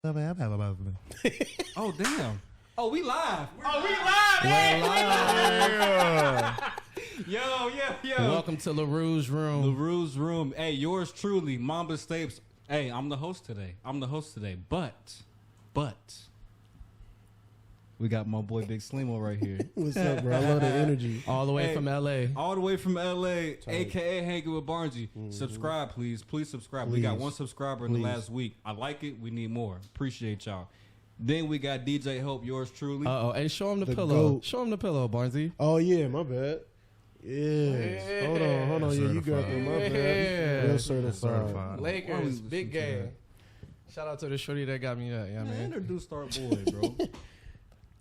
Oh damn! Oh, we live! Yo! Welcome to LaRue's room. LaRue's room. Hey, yours truly, Mamba Stapes. Hey, I'm the host today. But we got my boy Big Sleemo right here. What's up, bro? I love the energy. All the way from LA. All the way from LA, aka hanging with Barnsey. Subscribe, please. Please subscribe. We got 1 subscriber in the last week. I like it. We need more. Appreciate y'all. Then we got DJ Hope, yours truly. Hey, show him the pillow. GOAT. Show him the pillow, Barnsey. Oh yeah, my bad. Yes. Hold on. Yeah, you got that. My bad. Real certified. Lakers, big game. Shout out to the shorty that got me that. Yeah, man. Introduce our boy, bro.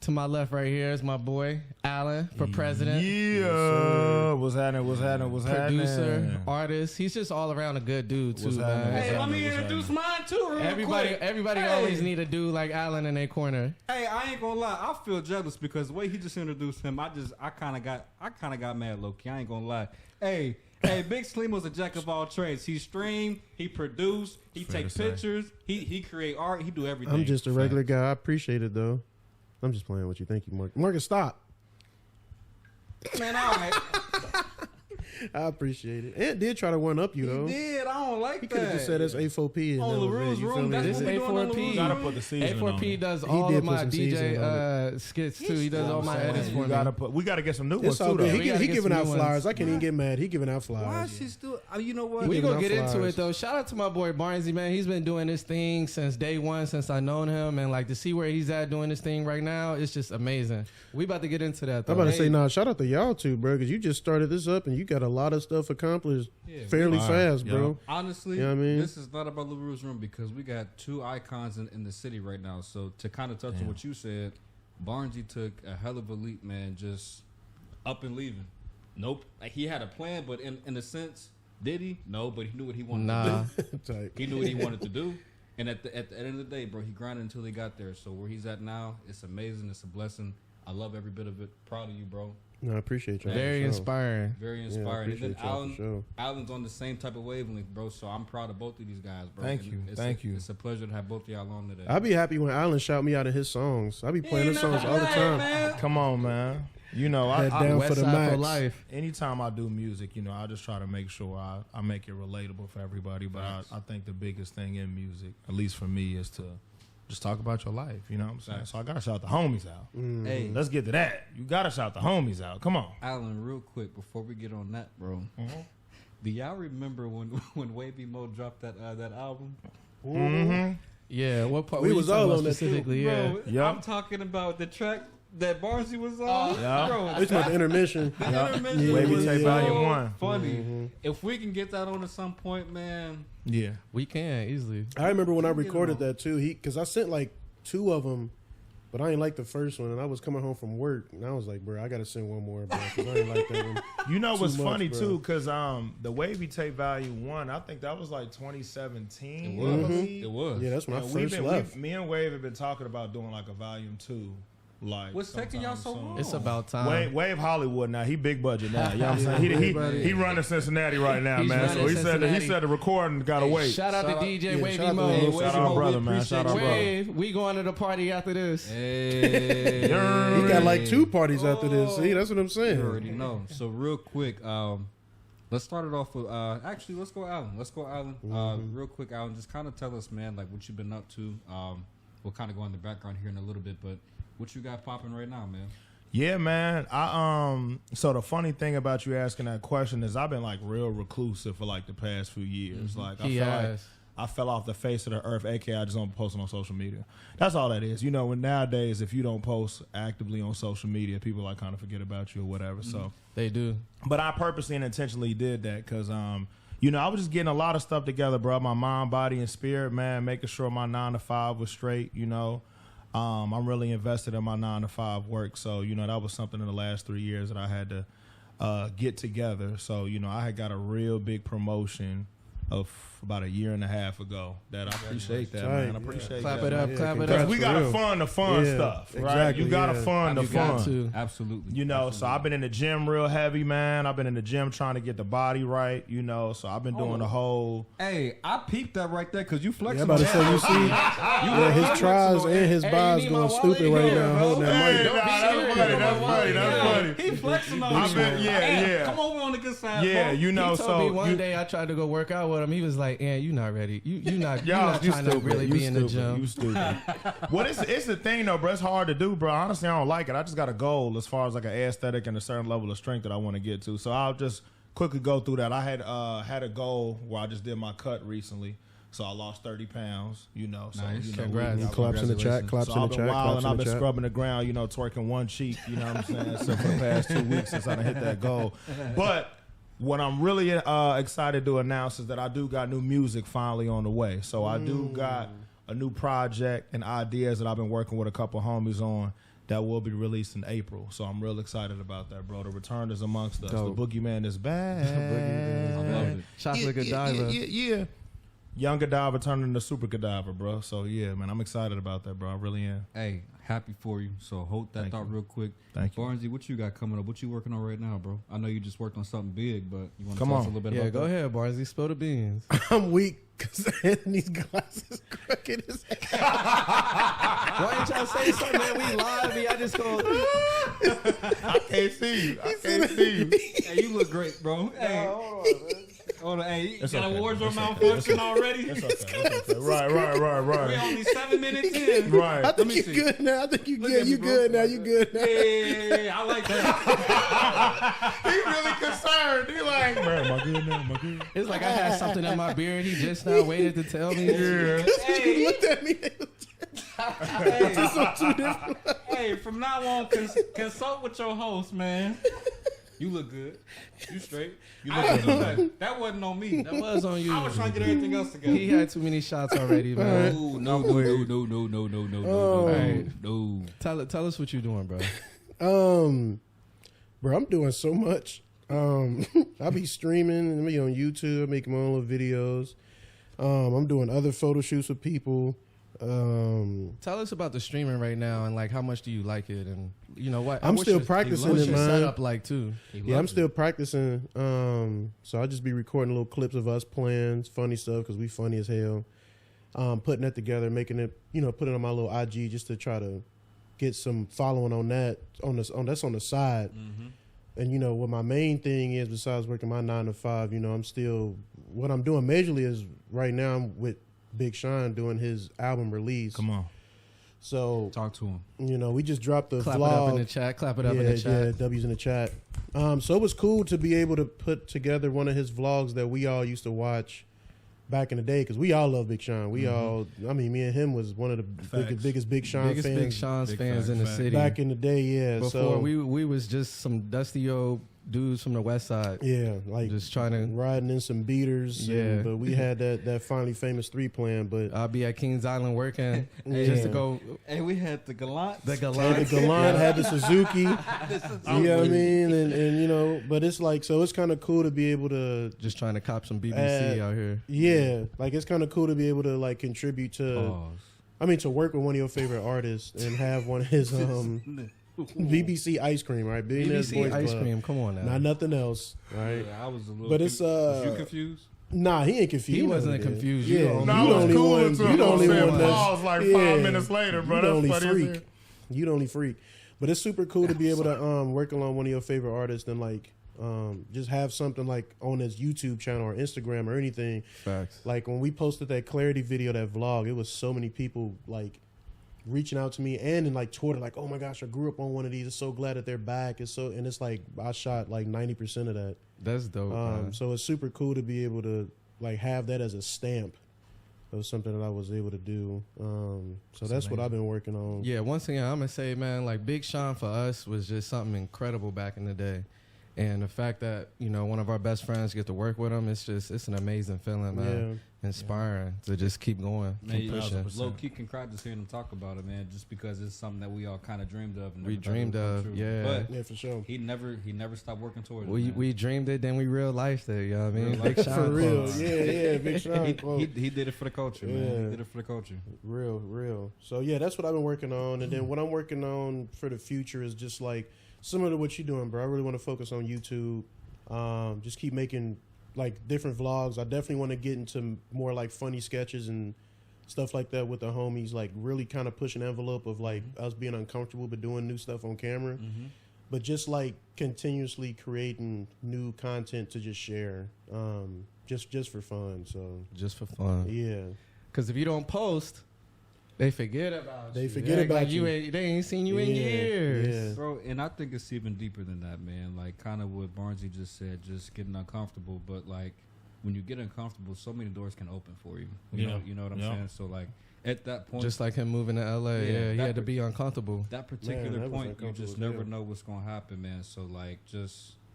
To my left right here is my boy, Allen4President. Yeah. What's happening? Producer, artist. He's just all around a good dude, too, man. Hey, let me introduce mine, too, real quick. Everybody always need a dude like Allen in their corner. Hey, I ain't gonna lie. I feel jealous because the way he just introduced him, I kind of got mad, low-key. I ain't gonna lie. Hey, Big Sleemo's a jack of all trades. He stream, he produce, he take pictures, he create art, he do everything. I'm just a regular guy. I appreciate it though. I'm just playing with you. Thank you, Mark. Marcus, stop. Man, all right. I appreciate it. Ant did try to one up you though. He did. I don't like He that. could have just said that's A4P. On LaRue's room. That's This what we doing on A4P. LaRue's Gotta room. put the season A4P on does He all did of put my some seasoning DJ skits too. He does all my edits for me. We gotta get some new ones It's all too. good. Though. He gotta get giving some out new ones. flyers. I can't even get mad. He giving out flyers. Why is she still? You know what? We giving gonna out get into flyers. it though. Shout out to my boy Barnsey, man. He's been doing this thing since day one, since I known him, and like to see where he's at doing this thing right now, it's just amazing. We about to get into that though. I'm about to say, nah, shout out to y'all too, bro, because you just started this up and you got a lot of stuff accomplished fairly fast, bro. Honestly, You know what I mean? this is not about LaRue's room because we got 2 icons in the city right now. So to kind of touch on what you said, Barnsey took a hell of a leap, man, just up and leaving. Nope. Like he had a plan, but in a sense, did he? No, but he knew what he wanted to do. Type. He knew what he wanted to do. And at the end of the day, bro, he grinded until he got there. So where he's at now, it's amazing. It's a blessing. I love every bit of it. Proud of you, bro. No, I appreciate y'all. Very for sure. inspiring. Very Yeah, I inspiring. And then appreciate y'all for sure. Allen's on the same type of wavelength, bro. So I'm proud of both of these guys, bro. Thank And you. It's Thank you. It's a pleasure to have both of y'all on today. I be happy when Allen shout me out of his songs. I be playing his songs all the time. Come on, man. You know, Head down West for the Side max. for life. anytime I do music, you know, I just try to make sure I make it relatable for everybody. But I think the biggest thing in music, at least for me, is to just talk about your life. You know what I'm saying? So I gotta shout the homies out. Hey, Let's get to that. You gotta shout the homies out. Come on. Allen, real quick before we get on that, bro. Do y'all remember when Wavy Mo dropped that album? Mm-hmm. Yeah, what part? We what was you talking all about on that too. specifically. Yeah. Bro, Yup. I'm talking about the track that Barnsey was on. Yeah. Bro, It's about the intermission. the intermission Yeah, Wavy was Tape so Volume 1. funny. If we can get that on at some point, man. Yeah. We can easily. I remember when I Get it recorded on. that too. Because I sent like 2 of them, but I ain't like the first one. And I was coming home from work, and I was like, bro, I gotta send one more, bro, because I ain't like that one. You know what's Too much, funny bro. too, because the Wavy Tape Volume 1, I think that was like 2017. It was. I believe. It was. Yeah, that's when I And first left. me and Wave have been talking about doing like a Volume 2. Like What's taking y'all so long? It's about time. Wave Hollywood now. He big budget now. You know what I'm saying? He running Cincinnati right now, He's man. So running he Cincinnati. said the recording gotta wait. Shout out to DJ Wavy shout out to Mo. Wavy. Shout out brother, man. Shout out brother. Wave, we going to the party after this. Hey. He got like 2 parties after this. See, that's what I'm saying. You already know. So real quick, let's start it off with actually let's go Allen. Real quick, Allen, just kind of tell us, man, like what you've been up to. We'll kind of go in the background here in a little bit, but what you got popping right now, man? Yeah, man. So the funny thing about you asking that question is I've been like real reclusive for like the past few years. Like I He feel like has. I fell off the face of the earth, aka I just don't post on social media. That's all that is. You know, when nowadays if you don't post actively on social media, people like kind of forget about you or whatever. So They do. but I purposely and intentionally did that because, you know, I was just getting a lot of stuff together, bro. My mind, body, and spirit, man, making sure my 9 to 5 was straight, you know. I'm really invested in my 9 to 5 work. So, you know, that was something in the last 3 years that I had to get together. So, you know, I had got a real big promotion about a year and a half ago. That I appreciate that, man. I appreciate Clap that. it up, Man. clap it up. Because we for gotta real. fund the fun stuff, right? Exactly, You gotta fund the You got fun. to. Absolutely. You know, so I've been in the gym real heavy, man. I've been in the gym trying to get the body right, you know. So I've been doing the whole. Hey, I peeped that right there because you Yeah, flexing. I'm about to say, you see, his trials and his Hey, buys you need going my stupid wallet? right Yeah, now, bro. holding that Hey, mic. nah, that's funny. That's funny. He flexing on I've you. been- yeah, Hey, yeah. Come over on the good side, Yeah, bro. you know, He told me so one day I tried to go work out with him. He was like, "Yeah, you not ready. You not Y'all, you trying to stupid. really You be in the stupid. gym." You stupid. Well, it's the thing though, bro. It's hard to do, bro. Honestly, I don't like it. I just got a goal as far as like an aesthetic and a certain level of strength that I want to get to. So I'll just quickly go through that. I had a goal where I just did my cut recently. So I lost 30 pounds, you know. So, Nice. you know, Congrats. Claps in the chat, claps So in I've the been chat, wild claps and in I've the been chat. scrubbing the ground, you know, twerking one cheek, you know what I'm saying? So for the past 2 weeks since I done hit that goal. But what I'm really excited to announce is that I do got new music finally on the way. So I do got a new project and ideas that I've been working with a couple homies on that will be released in April. So I'm real excited about that, bro. The return is amongst us. Dope. The boogeyman is back. I love it. Chocolate Godiva. Yeah. Young Godiva turning into Super Godiva, bro. So yeah, man, I'm excited about that, bro. I really am. Hey, happy for you. So hold that Thank thought you. real quick. Thank you. Barnsey, what you got coming up? What you working on right now, bro? I know you just worked on something big, but you want to Come tell us on. a little bit Yeah, about go that? ahead, Barnsey. Spill the beans. I'm weak because Anthony's glasses crooked as hell. Why ain't y'all say something, man? We live. I just go. I can't see you. I can't see you. Hey, you look great, bro. Hey, hold on. Hey, you It's got okay, a wardrobe it's okay, malfunction already? It's okay. It's okay. Right. We're only 7 minutes in. Right. I Let think me you see. good now. I think you Look good. at me, You bro. good now. You good now. Yeah, I like that. He really concerned. He like, man, am I good now? Am I good? It's like I had something in my beard. He just now waited to tell me. Yeah. You looked at me. Hey, from now on, consult with your host, man. You look good. You straight. You look good. That wasn't on me. That was on you. I was trying to get everything else together. He had too many shots already, man. No. Hey. No. Tell us what you're doing, bro. Bro, I'm doing so much. I be streaming and be on YouTube, making my own little videos. I'm doing other photo shoots with people. Tell us about the streaming right now and like how much do you like it and you know what? I'm what's still your- practicing What's it, your man. setup like too? Yeah, I'm still practicing. So I'll just be recording little clips of us playing funny stuff because we funny as hell. Putting that together, making it, putting it on my little IG just to try to get some following on that. That's on the side. Mm-hmm. And what my main thing is besides working my 9 to 5, I'm still what I'm doing majorly is right now I'm with Big Sean doing his album release. Come on. So Talk to him. we just dropped the Clap vlog. it up in the chat. Clap it up in the chat. Yeah, W's in the chat. So it was cool to be able to put together one of his vlogs that we all used to watch back in the day because we all love Big Sean. We all, me and him was one of the biggest Big Sean Biggest fans Big Sean's Big fans facts, in the facts. city. back in the day. Yeah, Before so we was just some dusty old dudes from the west side. yeah, like Just trying to. riding in some beaters. Yeah. But we had that finally famous 3 plan. But I'll be at Kings Island working Yeah. just to go. Hey, we had the Gallant. The had Galant. the Galant, had the Suzuki. You know what I mean? And but it's like, so it's kind of cool to be able to, Just trying to cop some BBC out here. yeah, like it's kind of cool to be able to like contribute to, to work with one of your favorite artists and have one of his BBC Ice Cream, right? Billionaires BBC Boys ice Club. cream. Come on now. Not nothing else, right? Yeah, I was a little. But it's Was you confused? Nah, he ain't confused. He wasn't never did. confused. You Yeah, the only No, you I the was only cool one. until You the I only said one that's pause like 5 yeah. minutes later, bro. You the That's only funny as freak. hell. You the only freak. But it's super cool to be able to work along one of your favorite artists and like just have something like on his YouTube channel or Instagram or anything. Facts. Like when we posted that Clarity video, that vlog, it was so many people like reaching out to me and in like Twitter, like, oh my gosh, I grew up on one of these. I'm so glad that they're back. And it's like I shot like 90% of that. That's dope. man. So it's super cool to be able to like have that as a stamp of something that I was able to do. So that's what I've been working on. Yeah, once again, I'm gonna say, man, like Big Sean for us was just something incredible back in the day, And the fact that, you know, one of our best friends get to work with him, it's an amazing feeling, man. Inspiring to just keep going, keep pushing. Low key can cry just hearing him talk about it, man, just because it's something that we all kind of dreamed of. And we dreamed of, But yeah, for sure. He never stopped working towards it. We dreamed it, then we real life it, you know what I mean? Big Sean for real, Big Sean. He did it for the culture, man. He did it for the culture. Real. So yeah, that's what I've been working on, and then what I'm working on for the future is just like similar to what you're doing, bro. I really want to focus on YouTube. Just keep making like different vlogs. I definitely want to get into more like funny sketches and stuff like that with the homies, like really kind of push an envelope of like us being uncomfortable but doing new stuff on camera. But just like continuously creating new content to just share, just for fun. So just for fun, yeah. Because if you don't post, they forget about you. They forget about you. They ain't seen you in years. Bro, and I think it's even deeper than that, man. Like, kind of what Barnsey just said, just getting uncomfortable. But, like, when you get uncomfortable, so many doors can open for you. You know what I'm saying? So, like, at that point. Just like him moving to L.A., he had to be uncomfortable. That particular point, you just never know what's going to happen, man. So, like,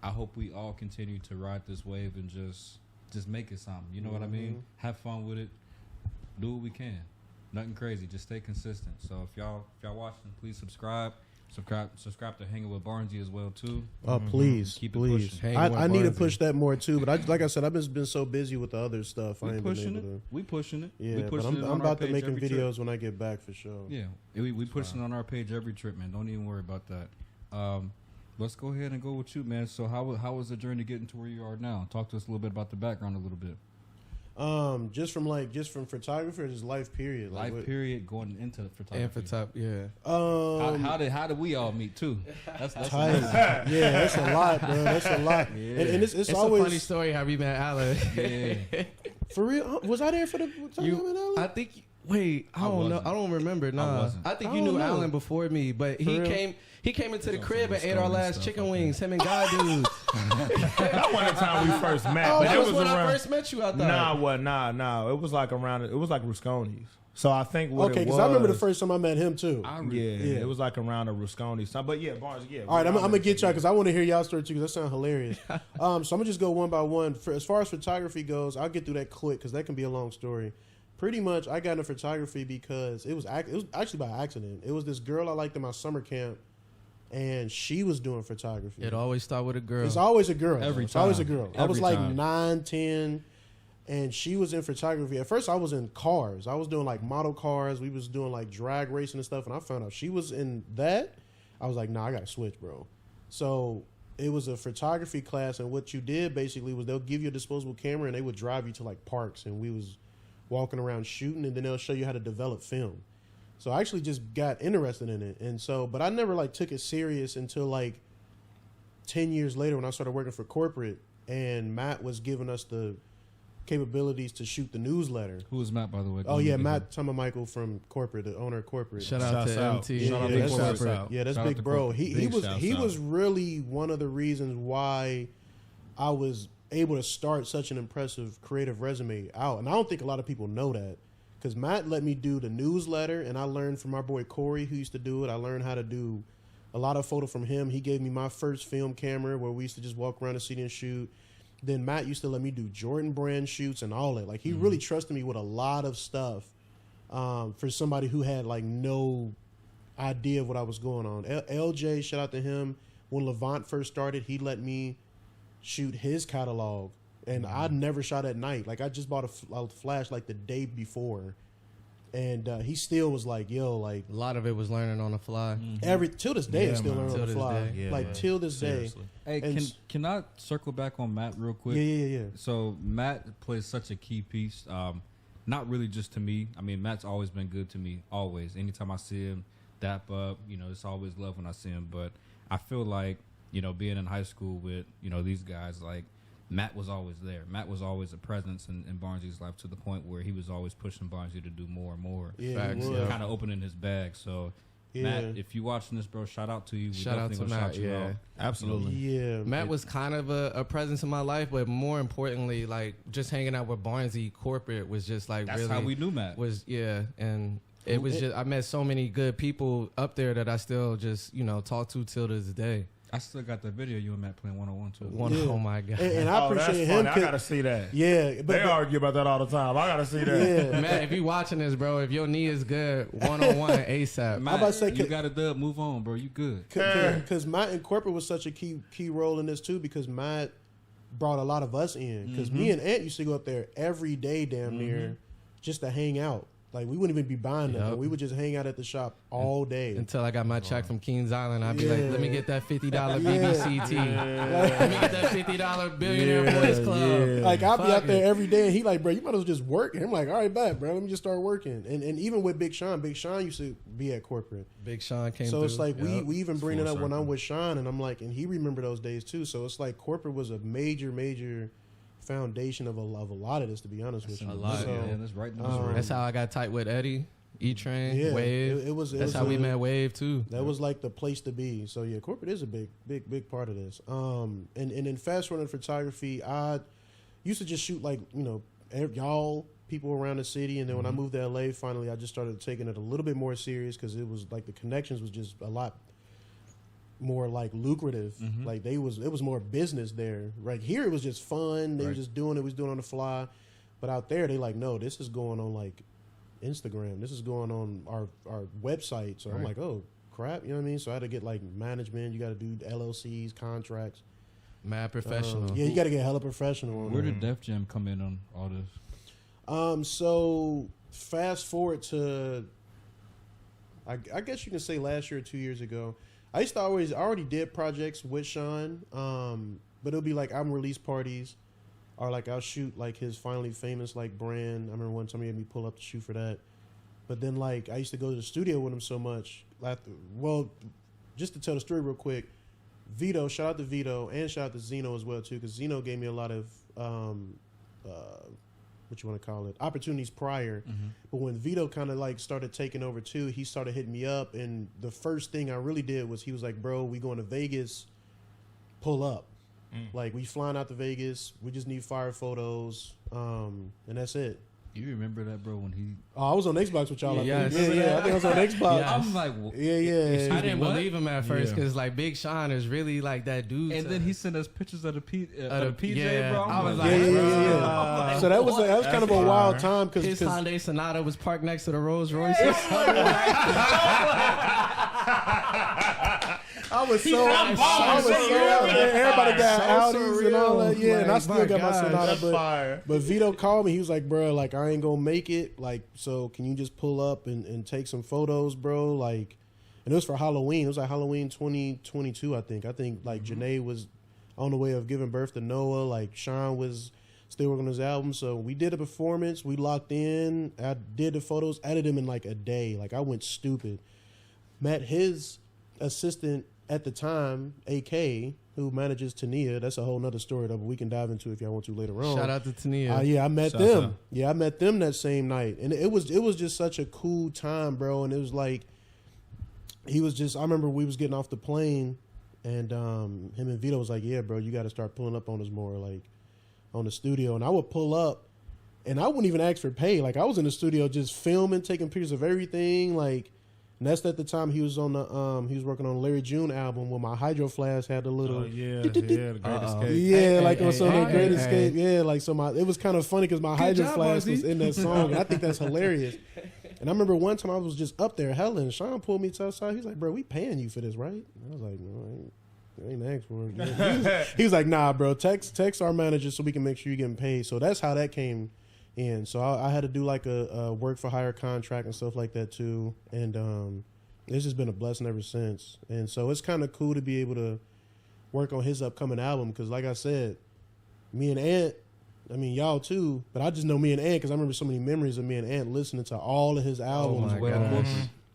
I hope we all continue to ride this wave and just make it something. You know what I mean? Have fun with it. Do what we can. Nothing crazy. Just stay consistent. So if y'all watching, please subscribe. Subscribe to Hanging with Barnsey as well too. Oh, please, keep please. it pushing. I need to push that more too. But like I said, I've just been so busy with the other stuff. I ain't been able to. We pushing it. Yeah, but I'm about to making videos when I get back for sure. Yeah, we pushing on our page every trip, man. Don't even worry about that. Let's go ahead and go with you, man. So how was the journey getting to where you are now? Talk to us a little bit about the background a little bit. Just from photography or just life period? Life period going into photography. How did we all meet too? That's tight. Yeah, that's a lot, bro. That's a lot. Yeah. And it's always a funny story how we met Allen. Yeah. For real? Was I there for the time you met Allen? I think. Wait, I don't know. I don't remember. Nah, I think you knew Allen before me, but he came. He came into the crib and ate our last chicken wings. Him and God dude. That wasn't the time we first met. Oh, but that was when around, I first met you. I thought. Nah. It was like around. It was like Rusconi's. So I think what okay, it was. because I remember the first time I met him too. It was like around a Rusconi's. But yeah, Barnes. Yeah. All right, I'm gonna get y'all because I want to hear y'all story too because that sounds hilarious. So I'm gonna just go one by one. As far as photography goes, I'll get through that quick because that can be a long story. Pretty much, I got into photography because it was actually by accident. It was this girl I liked in my summer camp, and she was doing photography. It always start with a girl. It's always a girl. It's always a girl. I was like 9, 10, and she was in photography. At first, I was in cars. I was doing like model cars. We was doing like drag racing and stuff, and I found out she was in that. I was like, nah, I got to switch, bro. So it was a photography class, and what you did basically was they'll give you a disposable camera, and they would drive you to like parks, and we was walking around shooting, and then they'll show you how to develop film. So I actually just got interested in it. And so, but I never like took it serious until like 10 years later when I started working for corporate, and Matt was giving us the capabilities to shoot the newsletter. Who is Matt, by the way? Oh yeah, Matt Michael from corporate, the owner of corporate. Shout out to MT. That's big bro. He was really one of the reasons why I was able to start such an impressive creative resume out. And I don't think a lot of people know that, because Matt let me do the newsletter, and I learned from our boy Corey, who used to do it. I learned how to do a lot of photo from him. He gave me my first film camera where we used to just walk around the city and shoot. Then Matt used to let me do Jordan brand shoots and all that. Like, he really trusted me with a lot of stuff for somebody who had like no idea of what I was going on. LJ, shout out to him. When Levant first started, he let me shoot his catalog, and I never shot at night. Like, I just bought a flash like the day before, and he still was like, yo, like, a lot of it was learning on the fly. Till this day, it's still learning on the fly. Till this Seriously. Day. Hey, can I circle back on Matt real quick? Yeah. So Matt plays such a key piece. Not really just to me. I mean, Matt's always been good to me. Always. Anytime I see him, dap up. It's always love when I see him. But I feel like, being in high school with, these guys, like, Matt was always there. Matt was always a presence in Barnsey's life, to the point where he was always pushing Barnsey to do more and more. Kind of opening his bag. So, Matt, if you watching this, bro, shout out to you. Shout out to Matt. Yeah, absolutely. Yeah, Matt was kind of a presence in my life, but more importantly, like, just hanging out with Barnsey corporate was just like, that's really how we knew Matt. And it was just, I met so many good people up there that I still just, talk to till this day. I still got the video you and Matt playing 1-on-1 too. Yeah. Oh my god! And I appreciate him. I gotta see that. Yeah, They argue about that all the time. I gotta see that. Yeah. Man, if you watching this, bro, if your knee is good, 1-on-1 ASAP. Matt, I'm about to say, you got a dub. Move on, bro. You good? Because Matt and corporate was such a key role in this too. Because Matt brought a lot of us in. Because me and Ant used to go up there every day, damn near, just to hang out. Like, we wouldn't even be buying nothing. We would just hang out at the shop all day. Until I got my check from Kings Island, I'd be like, let me get that $50 Yeah. BBC tea. Let me get that $50 Billionaire Boys Club. Like, I'll be Fuck out there it. every day, and he like, bro, you might as well just work. And I'm like, all right, bet, bro, let me just start working. And even with Big Sean used to be at corporate. Big Sean came So through. it's like, Yep. we even bring it Full up when circle. I'm with Sean, and I'm like, and he remember those days too. So it's like corporate was a major foundation of a lot of this, to be honest with you. A lot. So, Yeah, that's right. Right. That's how I got tight with Eddie, E-Train, Yeah, Wave. it was That's how we met Wave too. That was like the place to be. So yeah, corporate is a big part of this. And in fast running photography, I used to just shoot like, y'all people around the city, and then when I moved to LA, finally I just started taking it a little bit more serious because it was like the connections was just a lot more like lucrative. Like it was more business there. Right here it was just fun. They were just doing it. We was doing it on the fly. But out there they like, no, this is going on like Instagram. This is going on our website. So I'm like, oh crap, you know what I mean? So I had to get like management. You got to do LLCs, contracts. Mad professional. Yeah, you got to get hella professional on Where that. did Def Jam come in on all this? So fast forward to, I guess you can say last year or 2 years ago. I already did projects with Sean, but it'll be like album release parties, or like I'll shoot like his Finally Famous like brand. I remember one time he had me pull up to shoot for that. But then like I used to go to the studio with him so much. Well, just to tell the story real quick, Vito, shout out to Vito, and shout out to Zeno as well too, because Zeno gave me a lot of what you want to call it, opportunities prior. But when Vito kind of like started taking over too, he started hitting me up, and the first thing I really did was he was like, bro, we going to Vegas, pull up. Like, we flying out to Vegas, we just need fire photos, and that's it. You remember that, bro? When he, I was on Xbox with y'all. Yes. I think. Yeah, I think I was on Xbox. Yes. I'm like, Yeah. I didn't what? believe him at first Yeah. because like Big Sean is really like that dude. and to- then he sent us pictures of the PJ, yeah. bro. I was Yeah, like, yeah. So that was that was kind of a wild time because his Hyundai Sonata was parked next to the Rolls Royce. I was so out there. Everybody got So Audis and all that. surreal. Yeah, and I Like, still my got my gosh. Sonata. That's But fire. Vito called me. He was like, bro, like, I ain't gonna make it. Like, so can you just pull up and take some photos, bro? Like, and it was for Halloween. It was like Halloween 2022, I think. Like Janae was on the way of giving birth to Noah. Like Sean was still working on his album. So we did a performance. We locked in. I did the photos, edited them in like a day. Like, I went stupid. Met his assistant at the time, AK, who manages Tania. That's a whole nother story that we can dive into if y'all want to later on. Shout out to Tania. Yeah, I met Shout them. out. Yeah, I met them that same night, and it was just such a cool time, bro. And it was like he was just. I remember we was getting off the plane, and him and Vito was like, "Yeah, bro, you got to start pulling up on us more, like on the studio." And I would pull up, and I wouldn't even ask for pay. Like, I was in the studio just filming, taking pictures of everything, like. And that's at the time he was on the he was working on Larry June album where my Hydro Flask had the little The Great Escape. yeah, like on some of the hey, Great hey, Escape. Yeah, like so it was kind of funny because my Hydro job, Flask was Ozzy. in that song, and I think that's hilarious. And I remember one time I was just up there, and Sean pulled me to the side. He's like, "Bro, we paying you for this, right?" And I was like, "No, I ain't asked for it." He was like, "Nah, bro, text our manager so we can make sure you're getting paid." So that's how that came in. So I had to do like a work for hire contract and stuff like that too, and it's just been a blessing ever since. And so it's kind of cool to be able to work on his upcoming album because, like I said, me and Ant, I mean, y'all too, but I just know me and Ant because I remember so many memories of me and Ant listening to all of his albums. my well, gosh.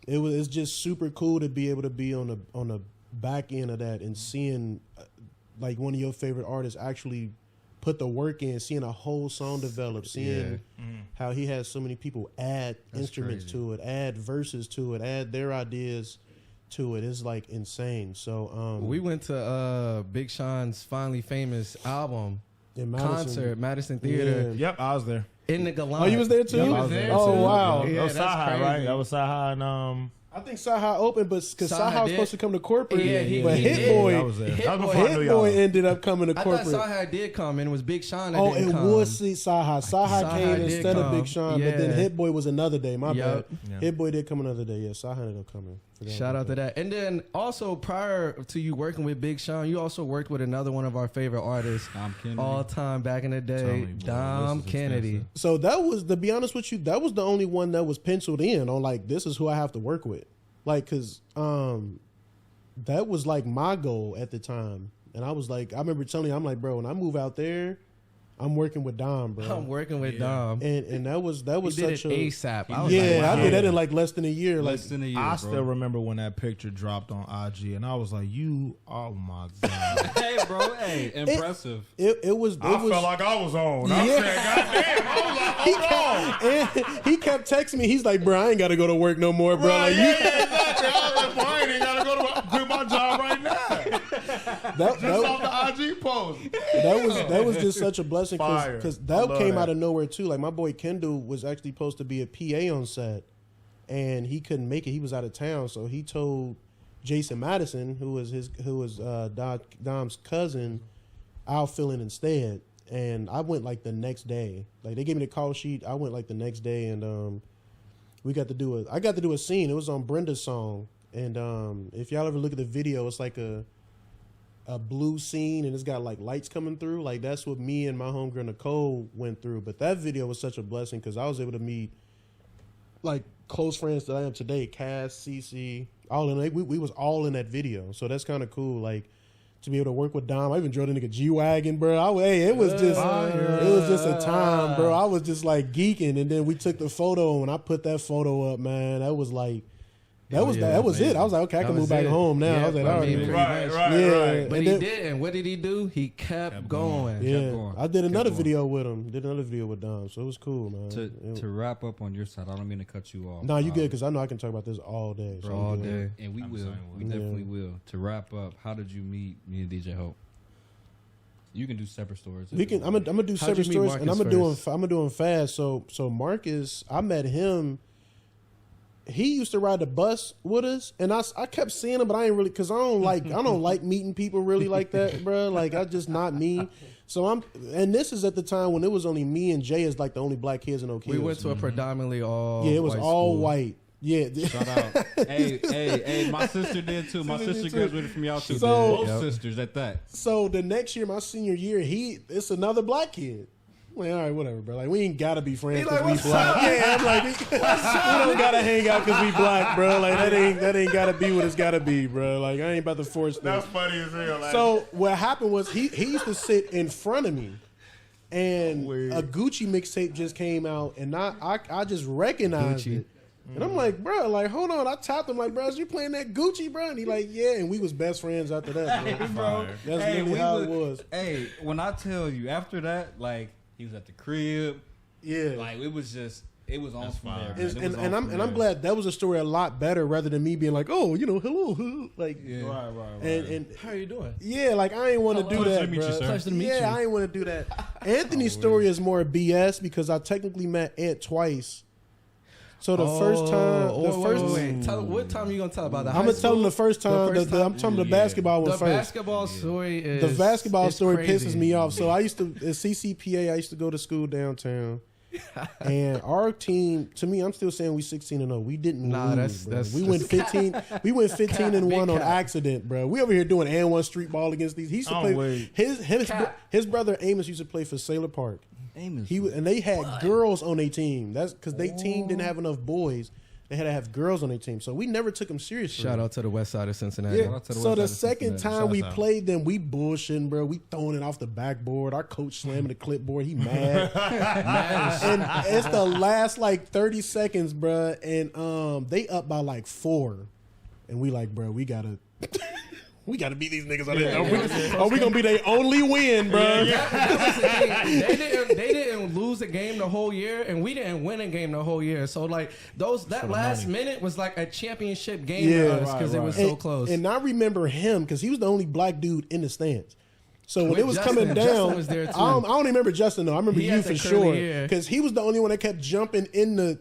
It's just super cool to be able to be on the back end of that and seeing like one of your favorite artists actually put the work in, seeing a whole song develop, seeing how he has so many people add instruments crazy. to it, add verses to it, add their ideas to it. It's like insane. So We went to Big Sean's Finally Famous album in concert, Madison Theater, Yep, I was there. in the Gallant. Oh, you was there too? You I was was there there Oh too? wow. Yeah, that was that's Saha, crazy. right? That was Saha and I think Saha opened, but because Saha was supposed to come to corporate, Yeah, but Hit Boy ended up coming to corporate. I thought Saha did come, and it was Big Sean that didn't come. Was Saha. Saha came instead of Big Sean, but then Hit Boy was another day. My bad. Yeah. Hit Boy did come another day. Yeah, Saha ended up coming. Shout out to that. And then also prior to you working with Big Sean, you also worked with another one of our favorite artists, all time back in the day, Dom Kennedy. So that was, to be honest with you, that was the only one that was penciled in on like, this is who I have to work with. Like, cause that was like my goal at the time. And I was like, I remember telling you, I'm like, bro, when I move out there, I'm working with Dom, bro. I'm working with Dom. And that was such a ASAP. I did that in like less than a year. I still remember when that picture dropped on IG, and I was like, oh my God. Hey, bro, impressive. It was. I felt like I was on. I said, goddamn, I was like, hold on. And he kept texting me. He's like, bro, I ain't got to go to work no more, bro. Right, exactly. I was like, bro, I ain't got to go to quit my job right now. Just off the IG post. That was just such a blessing because that came out of nowhere too. Like my boy Kendall was actually supposed to be a PA on set, and he couldn't make it. He was out of town, so he told Jason Madison, who was Dom's cousin, I'll fill in instead. And I went like the next day. Like they gave me the call sheet. I went like the next day, and I got to do a scene. It was on Brenda's song, and if y'all ever look at the video, it's like a blue scene, and it's got like lights coming through. Like that's what me and my homegirl Nicole went through. But that video was such a blessing because I was able to meet like close friends that I am today, Cass, CC, all in. We was all in that video, so that's kind of cool. Like to be able to work with Dom. I even drove the nigga G-Wagon, bro. It was just a time, bro. I was just like geeking, and then we took the photo, and I put that photo up, man. That was like. That was it. I was like, okay, I can move back home now. I was like, all right. Right. But he didn't. What did he do? He kept going. Yeah, I did another video with him. Did another video with Dom, so it was cool, man. To wrap up on your side, I don't mean to cut you off. No, you good because I know I can talk about this all day. So all day, and we will. We definitely will. To wrap up, how did you meet me and DJ Hope? You can do separate stories. I'm gonna do separate stories, and I'm gonna do them fast. So Marcus, I met him. He used to ride the bus with us, and I kept seeing him, but I ain't really, cause I don't like meeting people really like that, bro. Like I just not me. So and this is at the time when it was only me and Jay as like the only black kids in Oak Hills. We went to a predominantly all it was all school. White. Yeah. Shout out. Hey, my sister did too. My sister graduated from y'all too. Both sisters at that. So the next year, my senior year, it's another black kid. Like, all right, whatever, bro. Like, we ain't gotta be friends because we black. Yeah, I'm like, we don't gotta hang out because we black, bro. Like, that ain't gotta be what it's gotta be, bro. Like, I ain't about to force that. That's funny as hell. Like. So what happened was he used to sit in front of me, and a Gucci mixtape just came out, and I just recognized it. And I'm like, bro, like, hold on. I tapped him like, bro, is you playing that Gucci, bro? And he like, yeah. And we was best friends after that, bro. Hey, bro. That's literally how it was. Hey, when I tell you, after that, like, he was at the crib. Yeah. Like, it was on from there. I'm glad that was a story a lot better rather than me being like, oh, hello. Like, right. And how are you doing? Yeah, like, I ain't want to do that, bro. Pleasure to meet you. I ain't want to do that. Anthony's story is more BS because I technically met Ant twice. So the first time, wait. What time are you gonna tell about that? I'm gonna tell him the first time. I'm telling the basketball one first. The basketball story is the basketball story crazy. pisses me off. So I used to at CCPA. I used to go to school downtown, and our team. To me, I'm still saying we 16-0. We didn't lose. That's we went 15. We went 15-1 on accident, bro. We over here doing and one street ball against these. He used to play. His brother Amos used to play for Sailor Park. And they had girls on their team. That's because their team didn't have enough boys. They had to have girls on their team. So we never took them seriously. Shout out to the west side of Cincinnati. Yeah. So the second time we played them, we bullshitting, bro. We throwing it off the backboard. Our coach slamming the clipboard. He mad. And it's the last like 30 seconds, bro. And they up by like 4. And we like, bro, we gotta... We got to beat these niggas on it. Are we going to be their only win, bro? They didn't lose a game the whole year, and we didn't win a game the whole year. So, like, that last minute was like a championship game to us because it was so close. And I remember him because he was the only black dude in the stands. So when it was coming down, was there too. I don't remember Justin, though. I remember you for sure because he was the only one that kept jumping in the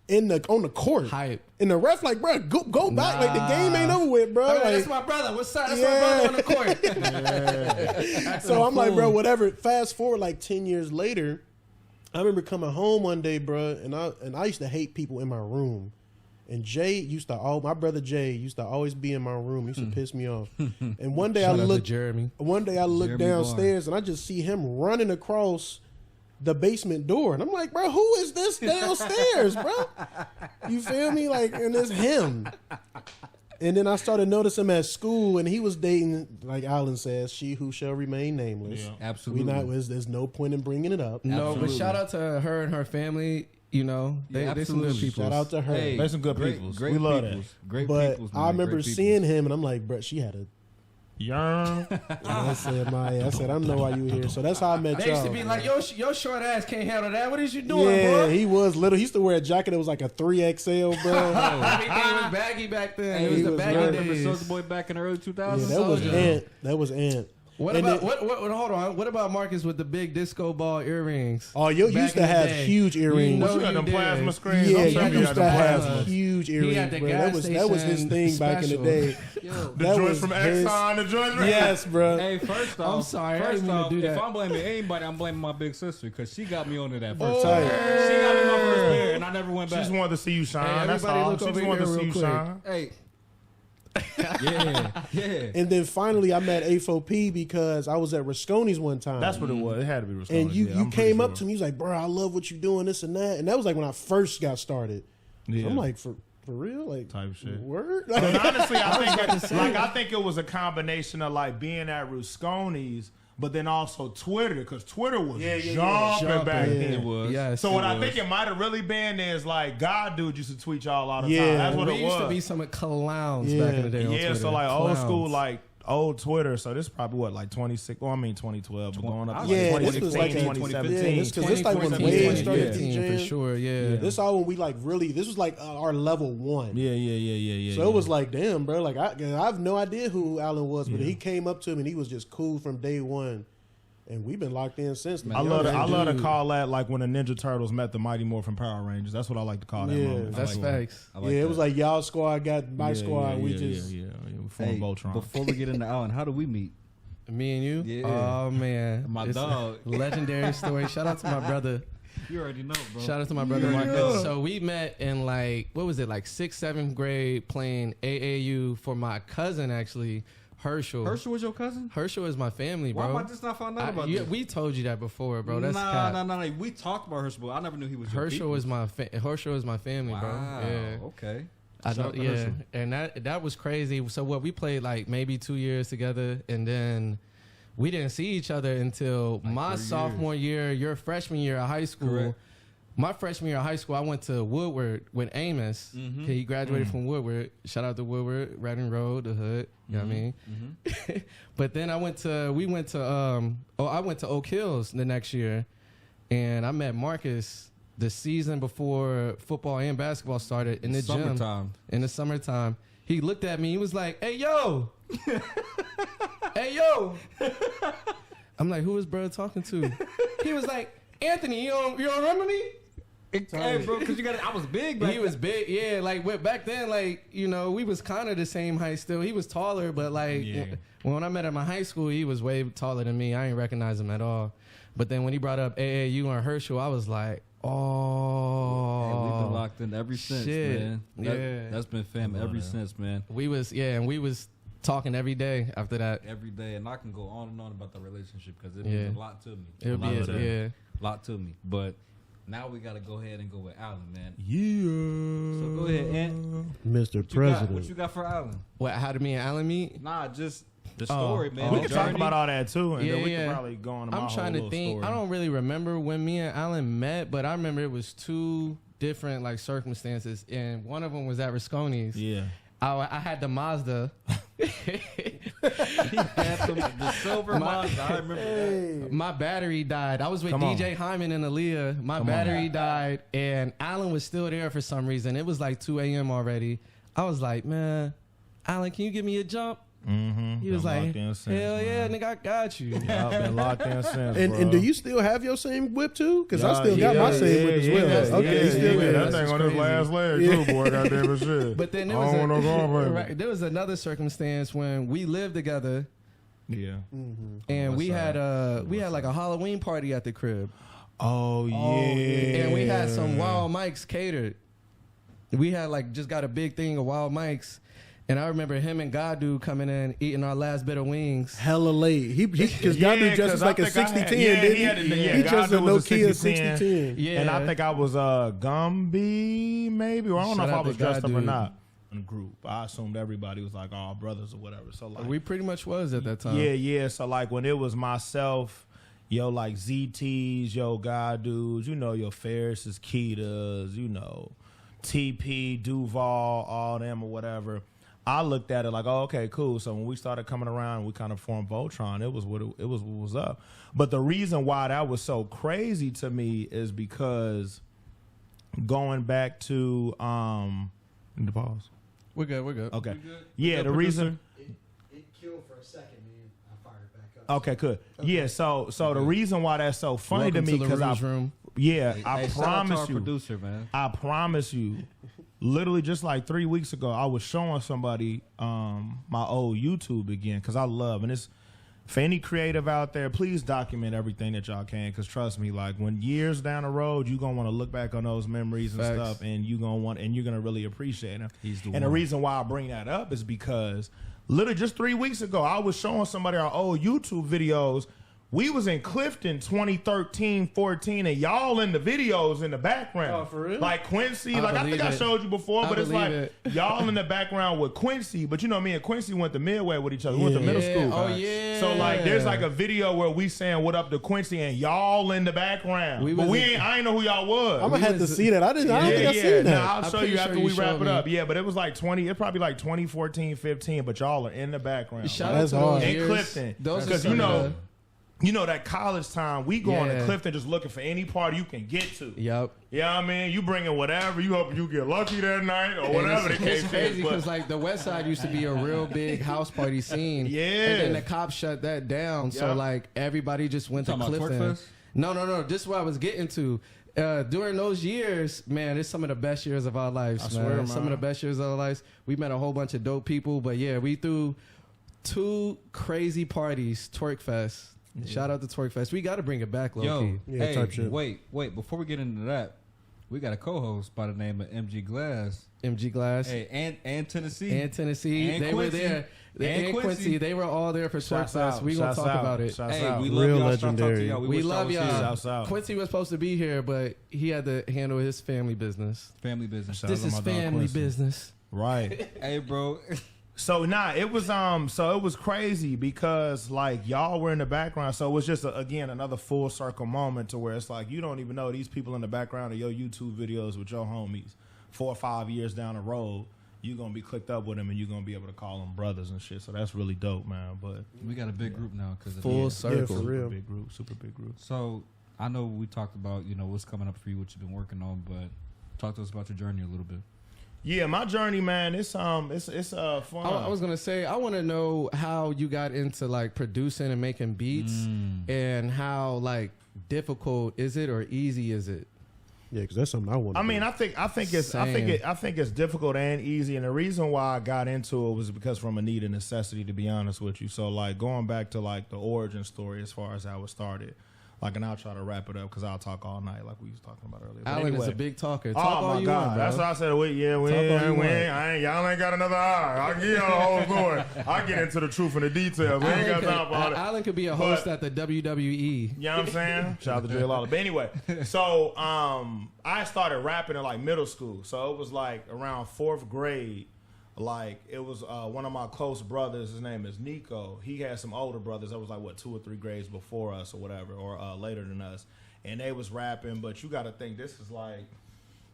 on the court. Hype. And the ref like, bro, go back. Like, the game ain't over with, bro. Like, that's my brother. What's up? That's my brother on the court. So I'm like, bro, whatever. Fast forward like 10 years later, I remember coming home one day, bro, and I used to hate people in my room. And my brother Jay used to always be in my room. He used to piss me off. And one day I looked downstairs and I just see him running across the basement door. And I'm like, bro, who is this downstairs, bro? You feel me? Like, and it's him. And then I started noticing him at school, and he was dating, like Alan says, she who shall remain nameless. Yeah. Absolutely. There's no point in bringing it up. No, Absolutely. but shout out to her and her family. You know, they some good people. Shout out to her. Hey, they some good people. We love that. Great but peoples, I remember seeing him, and I'm like, bro, she had a. Young. I said, I know why you were here. So that's how I met They y'all. used to be like, your short ass can't handle that. What is you doing, yeah, bro? he was little. He used to wear a jacket that was like a 3XL, bro. Everything was baggy back then. It was the baggy remember days. Soulja Boy back in the early 2000s? Yeah, that was Ant. What about hold on? What about Marcus with the big disco ball earrings? Oh, you used to have huge earrings. You got them plasma screens. Yeah, I'm you used to have plasma. huge earrings. the Bro. gas That was his thing station back in the special. day. The joints from Exxon, the joints from Yes, bro. Hey, first off, I'm sorry, I didn't mean to do if that. I'm blaming anybody, I'm blaming my big sister because she got me onto that Oh, first time. She got me my first pair, and I never went She back. just wanted to see you shine. Hey, That's everybody all. look She over just wanted to here see real you quick. shine. Hey. yeah. And then finally, I met A4P because I was at Rasconi's one time. That's what it was. It had to be Rasconi. And you came up to me, you was like, bro, I love what you're doing, this and that. And that was like when I first got started. Yeah. So I'm like, for real? Like, Type shit. word? And honestly, I think it was a combination of like being at Rusconi's, but then also Twitter, because Twitter was jumping back then. It was. Yes. So what I think it might have really been is like God dude used to tweet y'all all the Yeah. time. That's what we it used was. to be some clowns Yeah. back in the day. On Yeah, Twitter. so like old Clowns. school, like old Twitter. So this is probably what, like 2012, but going up to Yeah, like this was like 2017. Yeah, this because this like when 2014, Wade started 2015, DJing. for sure. Yeah. This all when we like really. This was like our level one. Yeah. So it was like, damn, bro. Like I have no idea who Alan was, but he came up to him and he was just cool from day one, and we've been locked in since. I love to call that like when the Ninja Turtles met the Mighty Morphin Power Rangers. That's what I like to call that Yeah, moment. That's facts. I like Yeah, it that. was like y'all squad got my squad. We just we formed Hey, Voltron. before we get into Allen, how do we meet? Me and you? Yeah. Oh, man. My It's a dog. legendary story. Shout out to my brother. You already know, bro. Shout out to my brother Marcus. So we met in like, what was it, like 6th, 7th grade playing AAU for my cousin, actually, Herschel. Herschel was your cousin? Herschel is my family, bro. Why am I just not found out about this? We told you that before, bro. That's No. We talked about Herschel, but I never knew he was your Herschel is my family, Wow. bro. Yeah. Okay. I Shout know, out to yeah, Herschel. and that was crazy. So what we played like maybe 2 years together, and then we didn't see each other until my 3 sophomore year, your freshman year of high school. Correct. My freshman year of high school, I went to Woodward with Amos. Mm-hmm. He graduated from Woodward. Shout out to Woodward, Redding Road, the hood. You know what I mean? Mm-hmm. But then I went to Oak Hills the next year, and I met Marcus the season before football and basketball started in the gym. Summertime. In the summertime. He looked at me. He was like, "Hey, yo." Hey, yo. I'm like, who is bro talking to? He was like, "Anthony, you don't remember me?" Hey, bro, because I was big back He was big, yeah. Like back then, like, you know, we was kind of the same height still. He was taller, but like when I met him in high school, he was way taller than me. I didn't recognize him at all. But then when he brought up AAU and Herschel, I was like, oh, Hey, we've been locked in ever since, shit. man. Yeah. That's been fam ever since, man. we was talking every day after that. Every day, and I can go on and on about the relationship because it Yeah. means a lot to me. It'll be A lot to me. But now we got to go ahead and go with Allen, man. Yeah. So go ahead, Ant. Mr. President. What you got for Allen? What? How did me and Alan meet? Nah, just the story, man. We The can talk journey. about all that too, and then we Yeah. can probably go on to my I'm trying whole to think. story. I don't really remember when me and Alan met, but I remember it was two different like circumstances, and one of them was at Rasconi's. Yeah. I had the Mazda. He had the silver Mazda. I remember that. My battery died. I was with Come on. DJ Hyman and Aaliyah. My Come battery died, and Alan was still there for some reason. It was like 2 a.m. already. I was like, man, Alan, can you give me a jump? He was like, hell yeah, nigga, I got you. Y'all been locked in since, And do you still have your same whip too? Because I still got my same whip as well. Okay, yeah, still good. That thing on his last leg too, boy. Goddamn it, shit. But then there was another circumstance when we lived together. Yeah. And we had like a Halloween party at the crib. Oh yeah. And we had some Wild Mikes catered. We had like just got a big thing of Wild Mikes. And I remember him and Gadu coming in, eating our last bit of wings. Hella late. Because Gadu dresses like a 60-10, didn't he? He dressed a Nokia 60-10. Yeah. And I think I was Gumby, maybe. Or I don't know if I was dressed up or not. In the group, I assumed everybody was like all brothers or whatever. So like, we pretty much was at that time. Yeah. So like when it was myself, yo, like ZTs, yo, Gadu's, you know, your Ferris's, Ketas, you know, TP, Duval, all them or whatever. I looked at it like, oh, okay, cool. So when we started coming around, we kind of formed Voltron. It was what was up. But the reason why that was so crazy to me is because going back to the pause. We're good. Okay. Good? Yeah, the reason. It killed for a second, man. I fired it back up. Okay, good. Okay. Yeah, so the reason why that's so funny Welcome to me because I promise you, producer, man. I promise you, literally just like 3 weeks ago, I was showing somebody my old YouTube again because I love, and it's for any creative out there, please document everything that y'all can because trust me, like when years down the road, you're gonna want to look back on those memories and stuff, and you're gonna really appreciate them. The reason why I bring that up is because literally just 3 weeks ago, I was showing somebody our old YouTube videos. We was in Clifton 2013, 14, and y'all in the videos in the background. Oh, for real? Like Quincy, I think I showed you before, but it's like y'all in the background with Quincy. But you know, me and Quincy went to Midway with each other. We went to middle school. Oh, yeah. So like there's like a video where we saying what up to Quincy and y'all in the background. I ain't know who y'all was. I'm gonna have to see that. I don't think I seen that. Nah, I'll show you after we wrap it up. Yeah, but it was like it's probably like 2014, 15, but y'all are in the background. Shout out to those in years. Clifton. Because you know that college time, we going to Clifton just looking for any party you can get to. Yep. Yeah, I mean, you bringing whatever. You hope you get lucky that night or whatever the case is. It's crazy because like the West Side used to be a real big house party scene. Yeah. And then the cops shut that down. Yep. So like everybody just went to Clifton. No. This is what I was getting to. During those years, man, it's some of the best years of our lives, I swear, man. Some of the best years of our lives. We met a whole bunch of dope people, but yeah, we threw 2 crazy parties, Twerk Fest. Yeah. Shout out to Twerk Fest. We got to bring it back, low-key. Yeah, type shit. Wait. Before we get into that, we got a co-host by the name of MG Glass. MG Glass. Hey, and Tennessee. And Tennessee. And they Quincy. were there. And Quincy. They were all there for Twerk Fest. We going to talk about it. Hey, we love y'all. Legendary. We love y'all. Quincy was supposed to be here, but he had to handle his family business. This is family business. Right. Hey, bro. So it was crazy because like y'all were in the background, so it was just again another full circle moment to where it's like you don't even know these people in the background of your YouTube videos with your homies 4 or 5 years down the road. You're gonna be clicked up with them and you're gonna be able to call them brothers and shit. So that's really dope, man. But we got a big group now because full circle, for real, super big group. So I know we talked about what's coming up for you, what you've been working on, but talk to us about your journey a little bit. Yeah, my journey, man, it's fun. I was gonna say I want to know how you got into like producing and making beats, and how like difficult is it or easy is it? Yeah, because that's something I want. I mean, I think it's difficult and easy, and the reason why I got into it was because from a need and necessity, to be honest with you. So like going back to like the origin story as far as how it started. Like, and I'll try to wrap it up because I'll talk all night like we was talking about earlier. Alan is a big talker. Talk all my you God. want, bro. That's what I said. Y'all ain't got another hour. I'll give y'all the whole story. I'll get into the truth and the details. We ain't got time for all that. Alan could be a host at the WWE. You know what I'm saying? Shout out to Jay Lawler. But anyway, so I started rapping in like middle school. So it was like around 4th grade. Like it was one of my close brothers. His name is Nico. He had some older brothers that was like 2 or 3 grades before us or whatever, or later than us, and they was rapping. But you got to think this is like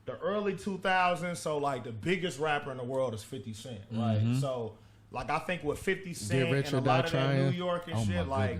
the early 2000s. So like the biggest rapper in the world is 50 Cent, right? Mm-hmm. So like I think with 50 Cent and a lot of that New York and shit, like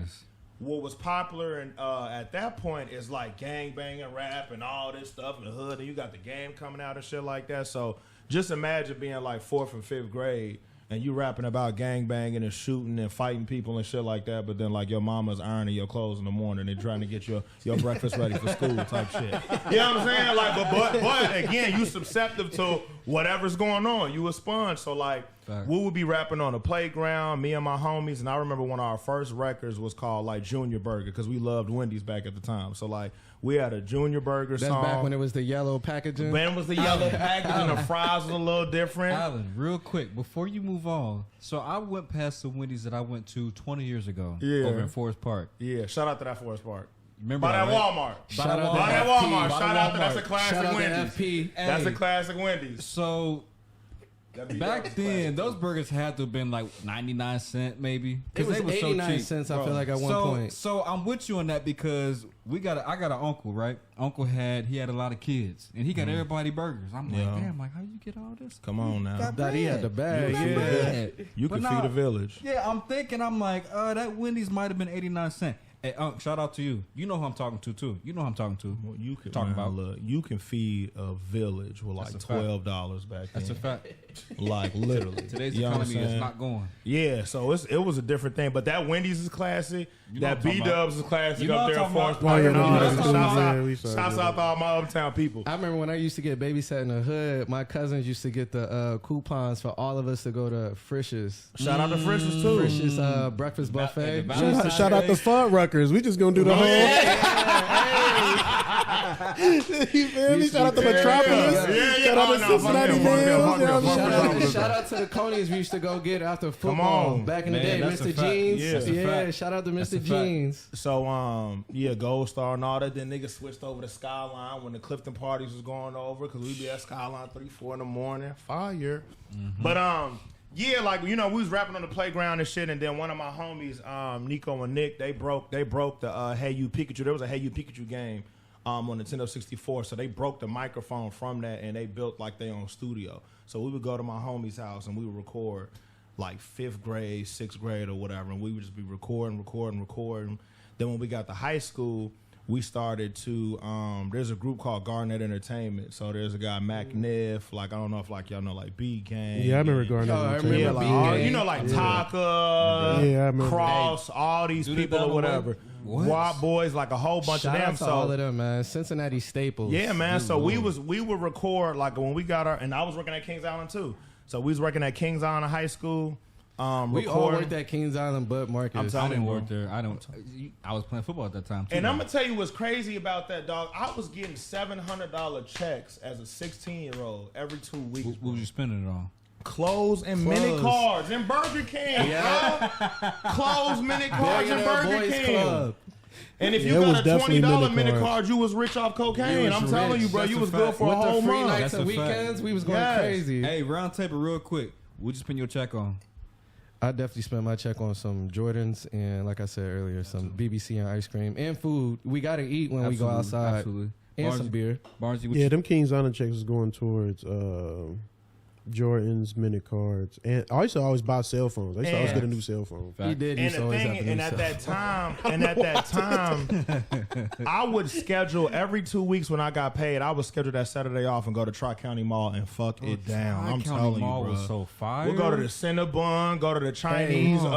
what was popular and at that point is like gang banging rap and all this stuff in the hood, and you got the game coming out and shit like that. So just imagine being like 4th and 5th grade and you rapping about gangbanging and shooting and fighting people and shit like that, but then like your mama's ironing your clothes in the morning and trying to get your breakfast ready for school type shit. You know what I'm saying? Like, but again, you susceptible to whatever's going on. You a sponge. So like, we would be rapping on the playground, me and my homies, and I remember one of our first records was called like Junior Burger because we loved Wendy's back at the time. So like, we had a Junior Burger song. That's back when it was the yellow packaging. When it was the yellow packaging, the fries was a little different. Alan, real quick, before you move on, so I went past the Wendy's that I went to 20 years ago over in Forest Park. Yeah, shout out to that Forest Park. Remember by that right? Walmart. Shout out by that Walmart. FP. Shout out to that's a classic Shout out to Wendy's. FP. That's a classic Wendy's. So back then, those burgers had to have been like 99 cents maybe. It was they were 89 so cheap. cents, I feel like, at one point. So I'm with you on that because I got an uncle, right? Uncle had a lot of kids, and he got everybody burgers. I'm like, damn, like how you get all this? Come on now. That he had the bag. You can feed a village. Yeah, I'm thinking, I'm like, that Wendy's might have been 89 cents. Hey, shout out to you. You know who I'm talking to too. You know who I'm talking to. Well, you can talking about. Look, you can feed a village with like $12 back then. That's a fact. Like literally, today's economy is not going. Yeah, so it was a different thing. But that Wendy's is classic. You know that B Dubs is classic You know up what there I'm in Forest talking Park. about. Shouts out to all my uptown people. I remember when I used to get babysat in the hood, my cousins used to get the coupons for all of us to go to Frisch's. Shout out to Frisch's too. Frisch's breakfast buffet. Shout out to Fuddruckers. We just gonna do the whole. You feel me? Shout out to Metropolis. Shout out to Cincinnati Hills. Shout out to the Conies we used to go get after football back in the day. Mr. Jeans. Yeah, shout out to Mr. Jeans. So, Gold Star and all that. Then niggas switched over to Skyline when the Clifton parties was going over because we be at Skyline 3-4 in the morning. Fire. But, like, you know, we was rapping on the playground and shit, and then one of my homies, Nico and Nick, they broke the Hey You Pikachu. There was a Hey You Pikachu game on Nintendo 64, so they broke the microphone from that, and they built, like, their own studio. So we would go to my homie's house, and we would record, like, 5th grade, 6th grade, or whatever, and we would just be recording. Then when we got to high school, we started to there's a group called Garnet Entertainment. So there's a guy Mac Neff, like I don't know if like y'all know like B Gang. Yeah, I remember Garnet Entertainment. Yeah, like, you know like Taka, I remember. Cross, all these people or whatever. Wop Boys, like a whole bunch Shout of them. out to all of them, man. Cincinnati staples. Yeah, man. So we would record like when we got and I was working at Kings Island too. So we was working at Kings Island High School. We all worked at Kings Island, but Marcus. I didn't work there. I was playing football at that time too. And I'm gonna tell you what's crazy about that, dog. I was getting $700 checks as a 16-year-old every 2 weeks. What was you spending it on? Clothes and mini cards and Burger King. Yeah. Clothes, mini cards, and Burger King. Club. And if you got a $20 mini card, you was rich off cocaine. I'm telling you, bro, you was good for a whole month. With the free nights and weekends, we was going crazy. Hey, round table real quick. What'd you spend your check on? I definitely spent my check on some Jordans and, like I said earlier, some BBC and ice cream and food. We got to eat when we go outside. Absolutely. And some beer. Barnsey, them Kings Island checks is going towards Jordan's, mini cards. And I used to always buy cell phones. I used to always get a new cell phone. He did. And at that time, I would schedule every 2 weeks when I got paid. I would schedule that Saturday off and go to Tri-County Mall and fuck it down. I'm telling you, bro. Was so fire. We'll go to the Cinnabon, go to the Chinese. The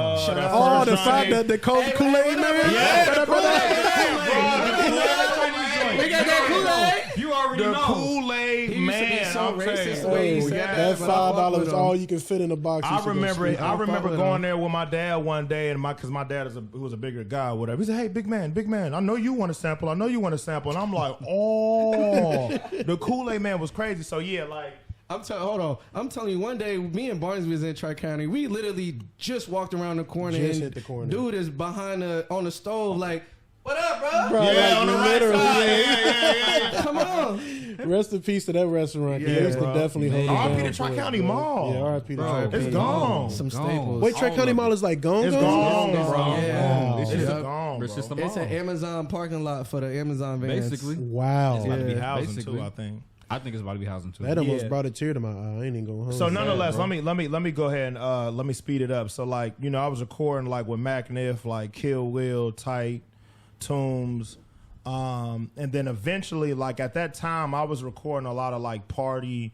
Kool-Aid man. Yeah, we got that Kool-Aid. You already know. The Kool-Aid man. So racist the way he said that $5 is all you can fit in a box. I remember going there with my dad one day, and because my dad was a bigger guy, or whatever. He said, "Hey, big man, I know you want a sample. And I'm like, oh, the Kool-Aid man was crazy. So yeah, like. I'm telling you, one day, me and Barnes was in Tri-County. We literally just walked around the corner. Just hit the corner. Dude is behind on the stove, like, what up, bro? Yeah, on the right side. Yeah. Come on. Rest in peace to that restaurant. Yeah, used to definitely hold it down. R.I.P. to Tri-County Mall. Yeah, R.I.P. to Tri-County. It's gone. Some staples. Wait, Tri-County Mall is like gone? It's gone, bro. Yeah. It's just gone, bro. It's an Amazon parking lot for the Amazon vans. Basically. Wow. It's about to be housing too, I think. I think it's about to be housing too. That almost brought a tear to my eye. I ain't even going home. So nonetheless, let me go ahead and let me speed it up. So like, you know, I was recording like with Mac Neff, like Kill Will, Tight, Tombs, and then eventually, like at that time, I was recording a lot of like party,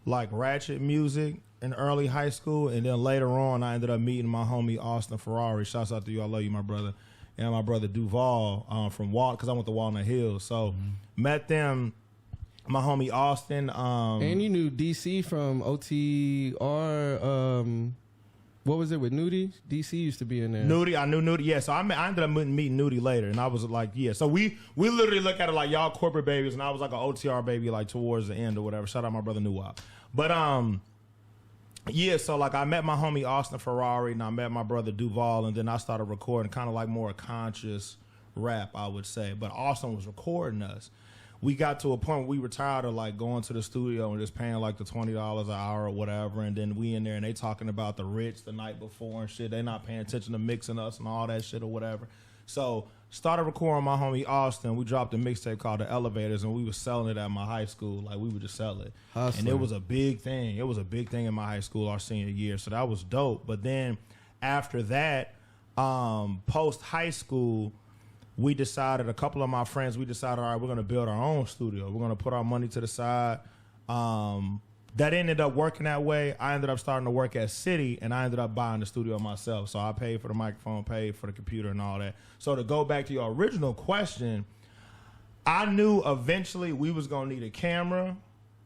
like ratchet music. in early high school, and then later on, I ended up meeting my homie Austin Ferrari. Shouts out to you, I love you, my brother, and my brother Duval from because I went to Walnut Hills. So met them. My homie Austin. And you knew DC from OTR. What was it with Nudie? DC used to be in there. Nudie, I knew Nudie. Yeah, so I ended up meeting Nudie later, and I was like, yeah. So we literally look at it like y'all corporate babies, and I was like an OTR baby, like towards the end or whatever. Shout out my brother Nuwap. But yeah. So like I met my homie Austin Ferrari, and I met my brother Duval, and then I started recording kind of like more conscious rap, I would say. But Austin was recording us. We got to a point where we were tired of like going to the studio and just paying like the $20 an hour or whatever, and then we in there and they talking about the rich the night before and shit. They not paying attention to mixing us and all that shit or whatever. So started recording my homie Austin. We dropped a mixtape called The Elevators, and we was selling it at my high school. Like we would just sell it, and it was a big thing. It was a big thing in my high school our senior year. So that was dope. But then after that, post high school, we decided, a couple of my friends, all right, we're going to build our own studio. We're going to put our money to the side. That ended up working that way. I ended up starting to work at City, and I ended up buying the studio myself. So I paid for the microphone, paid for the computer and all that. So to go back to your original question, I knew eventually we was going to need a camera,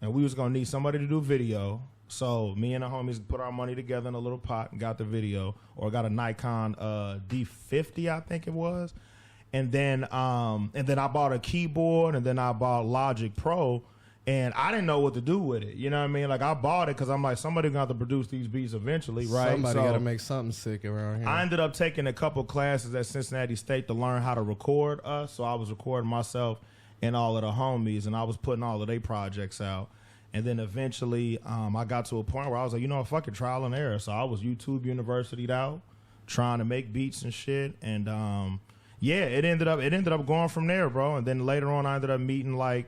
and we was going to need somebody to do video. So me and the homies put our money together in a little pot and got the video, or got a Nikon D50, I think it was. And then I bought a keyboard, and then I bought Logic Pro, and I didn't know what to do with it. You know what I mean? Like I bought it because I'm like, somebody gonna have to produce these beats eventually, right? Somebody got to make something sick around here. I ended up taking a couple classes at Cincinnati State to learn how to record us. So I was recording myself and all of the homies, and I was putting all of their projects out. And then eventually, I got to a point where I was like, you know, fuck it, trial and error. So I was YouTube University'd out, trying to make beats and shit, and yeah, it ended up going from there, bro. And then later on, I ended up meeting like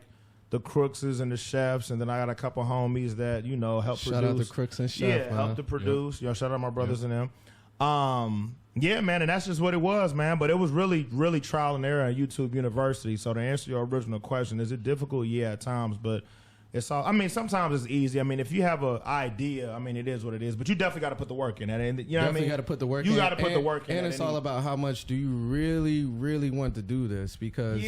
the Crookses and the Chefs, and then I got a couple homies that, you know, help produce. Shout out to Crooks and Chef. Yeah, help to produce. Yo, shout out my brothers and them. Yeah, man, and that's just what it was, man. But it was really, really trial and error at YouTube University. So to answer your original question, is it difficult? Yeah, at times, but it's all. I mean, sometimes it's easy. I mean, if you have an idea, I mean, it is what it is. But you definitely got to put the work in. And you know what I mean? Got to put the work in. You got to put the work in. And it's all about how much do you really, really want to do this? Because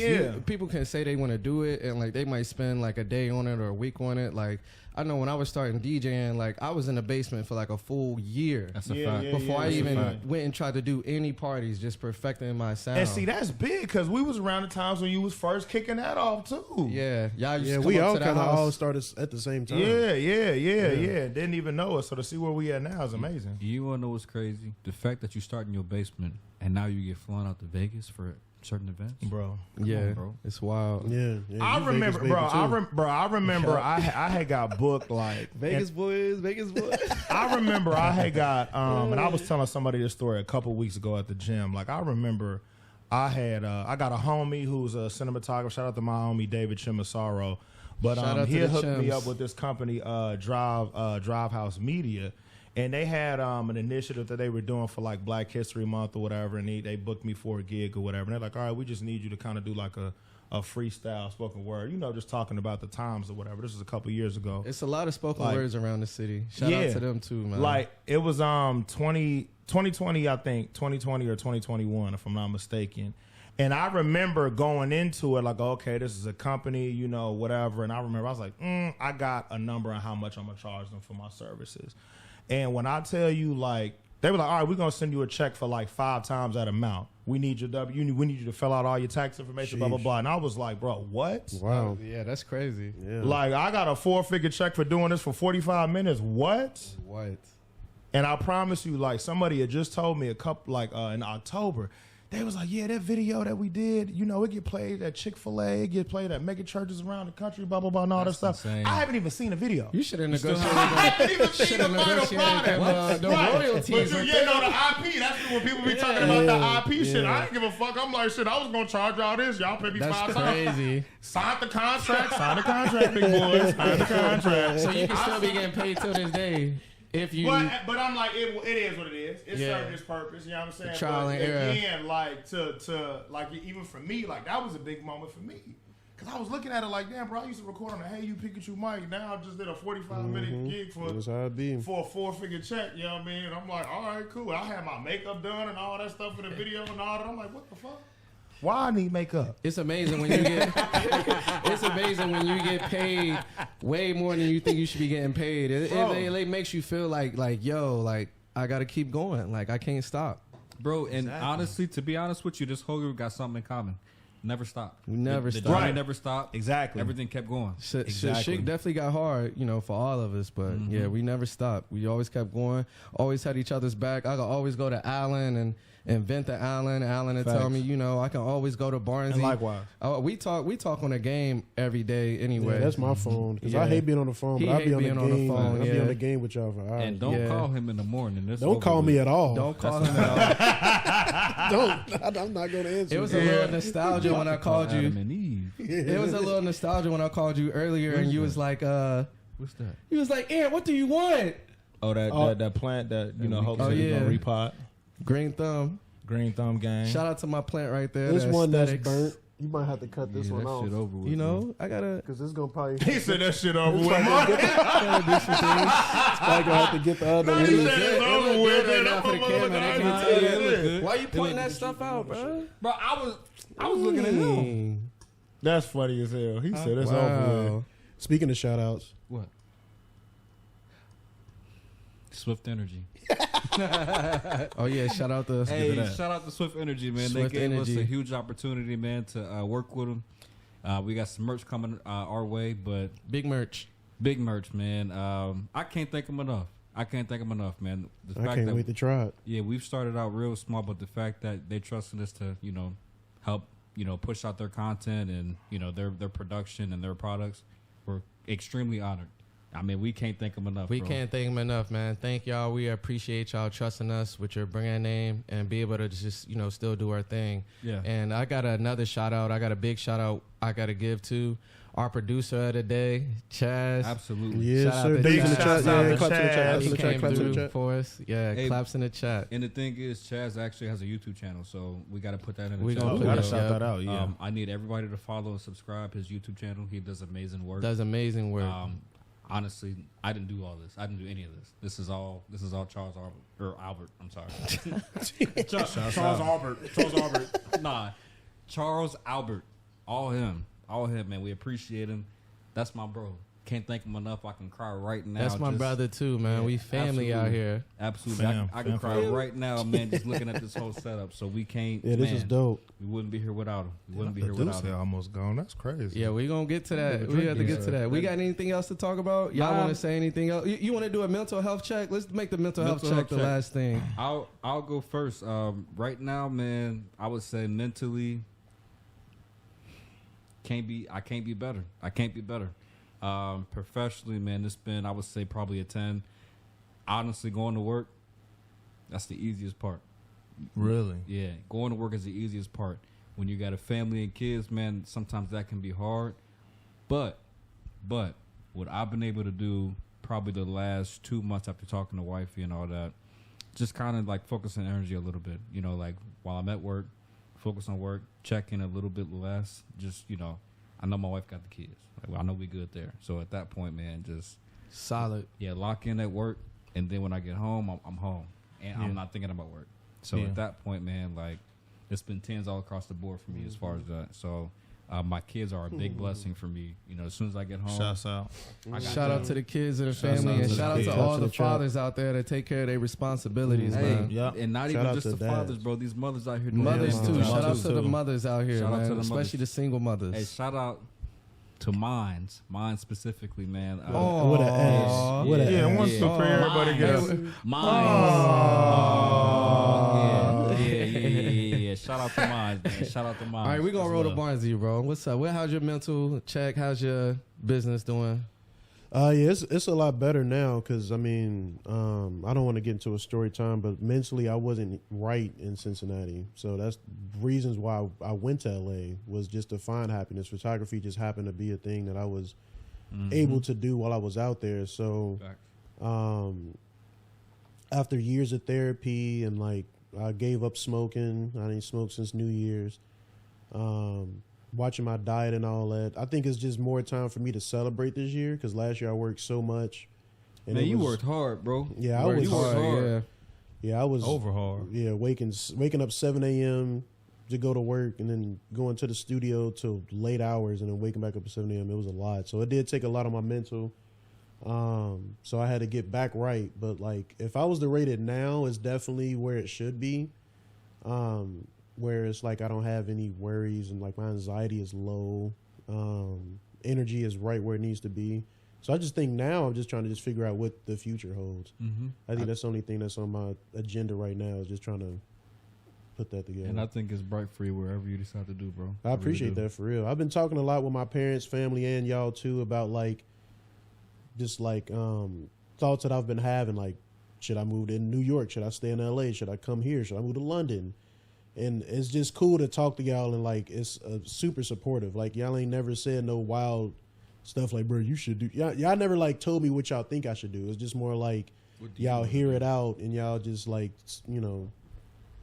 people can say they want to do it, and like they might spend like a day on it or a week on it. Like I know when I was starting DJing, like I was in the basement for like a full year. That's a fact. Before I even went and tried to do any parties, just perfecting my sound. And see, that's big because we was around the times when you was first kicking that off too. Yeah, y'all used to come we up all to kind the of house. all started at the same time. Yeah. Didn't even know us. So to see where we at now is amazing. You want to know what's crazy? The fact that you start in your basement and now you get flown out to Vegas for certain events, bro. Come on, bro. It's wild. Yeah, I remember, bro. I remember I had got booked like Vegas boys. I remember I had got and I was telling somebody this story a couple weeks ago at the gym. Like I remember I had I got a homie who's a cinematographer. Shout out to my homie David Chimasaro. But he hooked me up with this company, Drive House Media, and they had an initiative that they were doing for like Black History Month or whatever, and they booked me for a gig or whatever. And they're like, all right, we just need you to kind of do like a freestyle spoken word, you know, just talking about the times or whatever. This was a couple years ago. It's a lot of spoken words around the city. Shout out to them too, man. Like it was 2020, I think, 2020 or 2021, if I'm not mistaken. And I remember going into it like, okay, this is a company, you know, whatever. And I remember I was like, I got a number on how much I'm going to charge them for my services. And when I tell you, like, they were like, all right, we're going to send you a check for like 5 times that amount. We need your we need you to fill out all your tax information, blah, blah, blah. And I was like, bro, what? Wow. Yeah, that's crazy. Yeah. Like, I got a 4-figure check for doing this for 45 minutes. What? And I promise you, like, somebody had just told me a couple, like, in October, they was like, yeah, that video that we did, you know, it get played at Chick-fil-A, it get played at mega churches around the country, blah, blah, blah, and all that stuff. Insane. I haven't even seen a video. You should have negotiated. I haven't even seen the final product. The Right. royalties. But you know, the IP, that's when people be talking about the IP shit. I didn't give a fuck. I'm like, shit, I was going to charge y'all this. Y'all pay me That's 5 times. crazy. Sign the contract, big boys. Sign the contract. So you can still be getting paid till this day. If you, but I'm like, it is what it is. It served its purpose. You know what I'm saying? Trial and error. Again, like to like even for me, like that was a big moment for me Because I was looking at it like, damn, bro, I used to record on the Hey You Pikachu mic. Now I just did a 45-minute gig for a 4-figure check, you know what I mean? And I'm like, all right, cool. I had my makeup done and all that stuff in the video and all that. I'm like, what the fuck? Why I need makeup? It's amazing when you get it's amazing when you get paid way more than you think you should be getting paid. It makes you feel like yo, like I gotta keep going. Like I can't stop. Bro, and honestly, to be honest with you, this whole group got something in common. Never stopped. We never the stopped. journey never stopped. Exactly. Everything kept going. Shit definitely got hard, for all of us. But yeah, we never stopped. We always kept going. Always had each other's back. I could always go to Allen and vent to Allen. Allen would tell me, I can always go to Barnsey. And likewise. We talk on the game every day anyway. Yeah, that's my phone. Because I hate being on the phone, but I be on the game. Phone, I be on the game with y'all for hours. And don't call him in the morning. Don't call me at all. Don't call him at all. I'm not going to answer. It was a little nostalgia when I called you. It was a little nostalgia when I called you earlier, and you was like, "What's that?" You was like, "Aaron, what do you want?" Oh, that plant that hopefully gonna repot. Green Thumb gang. Shout out to my plant right there. This one that's Aesthetics. burnt. You might have to cut this one off. Shit over with, I gotta because it's gonna probably. He said that shit over with. gotta do some things. I gonna have to get the other one. It look good right now for the camera. They can't tell you. Why you pointing that stuff out, bro? Bro, I was looking at him. That's funny as hell. He said that's over with. Speaking of shout outs. What? Swift Energy. Oh yeah, shout out to shout out to Swift Energy, man. Swift they gave Energy. us a huge opportunity, man, to work with them. We got some merch coming our way, but big merch, man. I can't thank them enough. Man. I can't wait to try it. Yeah, we've started out real small, but the fact that they trusted us to, help, push out their content and, their production and their products, we're extremely honored. I mean, we can't thank them enough. We can't thank them enough, man. Thank y'all. We appreciate y'all trusting us with your brand name and be able to just, still do our thing. Yeah. And I got another shout out. I got a big shout out I got to give to our producer of the day, Chaz. Absolutely. Yes, Shout sir. out to Big in the Chaz. chat. Yeah, claps in the chat. He came Claps in the through chat. for us. Yeah, Hey, claps in the chat. And the thing is, Chaz actually has a YouTube channel, so we got to put that in the We chat. gonna We put gotta that, shout that out. Yeah. I need everybody to follow and subscribe his YouTube channel. He does amazing work. Does amazing work. Honestly, I didn't do all this. I didn't do any of this. This is all Charles Albert. I'm sorry. Charles Albert. Nah, Charles Albert. All him, man. We appreciate him. That's my bro. Can't thank him enough. I can cry right now. That's my brother too, man. We family out here. Absolutely. I can cry right now, man, just looking at this whole setup. So we can't. Yeah, this is dope. We wouldn't be here without him. Almost gone. That's crazy. Yeah, we gonna get to that. We have to get to that. We got anything else to talk about? Y'all want to say anything else? You want to do a mental health check? Let's make the mental health check the last thing. I'll go first. Right now, man, I would say mentally, I can't be better. Professionally, man, it's been, I would say, probably a 10. Honestly, going to work, that's the easiest part. Really? Yeah, going to work is the easiest part. When you got a family and kids, man, sometimes that can be hard. But what I've been able to do probably the last 2 months after talking to wifey and all that, just kind of like focus on energy a little bit. Like while I'm at work, focus on work, check in a little bit less. Just, I know my wife got the kids. Like, I know we good there. So at that point, man, just solid. Yeah, lock in at work, and then when I get home, I'm home, and I'm not thinking about work. So at that point, man, like it's been 10s all across the board for me as far as that. So my kids are a big blessing for me. As soon as I get home, shouts out. Shout out to the kids and the family, and shout out to all the fathers out there that take care of their responsibilities, man. Yeah, and not even just the fathers, bro. These mothers out here, mothers too. Shout out to the mothers out here, Shout out to man, the especially the single mothers. Hey, shout out to mine specifically, man. What an ass. What an ass. Once to pray everybody gets Yeah. Shout out to mine, man. Shout out to mine. All right, we're gonna roll the Barnsey, bro. What's up? How's your mental check? How's your business doing? Yeah, it's a lot better now because I don't want to get into a story time, but mentally I wasn't right in Cincinnati, so that's reasons why I went to LA was just to find happiness. Photography just happened to be a thing that I was able to do while I was out there. So, after years of therapy and like I gave up smoking, I didn't smoke since New Year's. watching my diet and all that. I think it's just more time for me to celebrate this year because last year I worked so much. And man, you worked hard, bro. Yeah, I was hard. Yeah, I was over hard. Yeah, waking up 7 a.m. to go to work and then going to the studio till late hours and then waking back up at 7 a.m. It was a lot. So it did take a lot of my mental. So I had to get back right. But like, if I was to rate it now, it's definitely where it should be. Where it's like I don't have any worries and like my anxiety is low. Energy is right where it needs to be. So I just think now I'm just trying to just figure out what the future holds. Mm-hmm. I think that's the only thing that's on my agenda right now is just trying to put that together. And I think it's bright for you wherever you decide to do, bro. I appreciate that for real. I've been talking a lot with my parents, family, and y'all too about like just like thoughts that I've been having. Like, should I move to New York? Should I stay in LA? Should I come here? Should I move to London? And it's just cool to talk to y'all and like it's super supportive. Like y'all ain't never said no wild stuff like, bro, you should do. Y'all never like told me what y'all think I should do. It's just more like y'all hear it out and y'all just like, you know,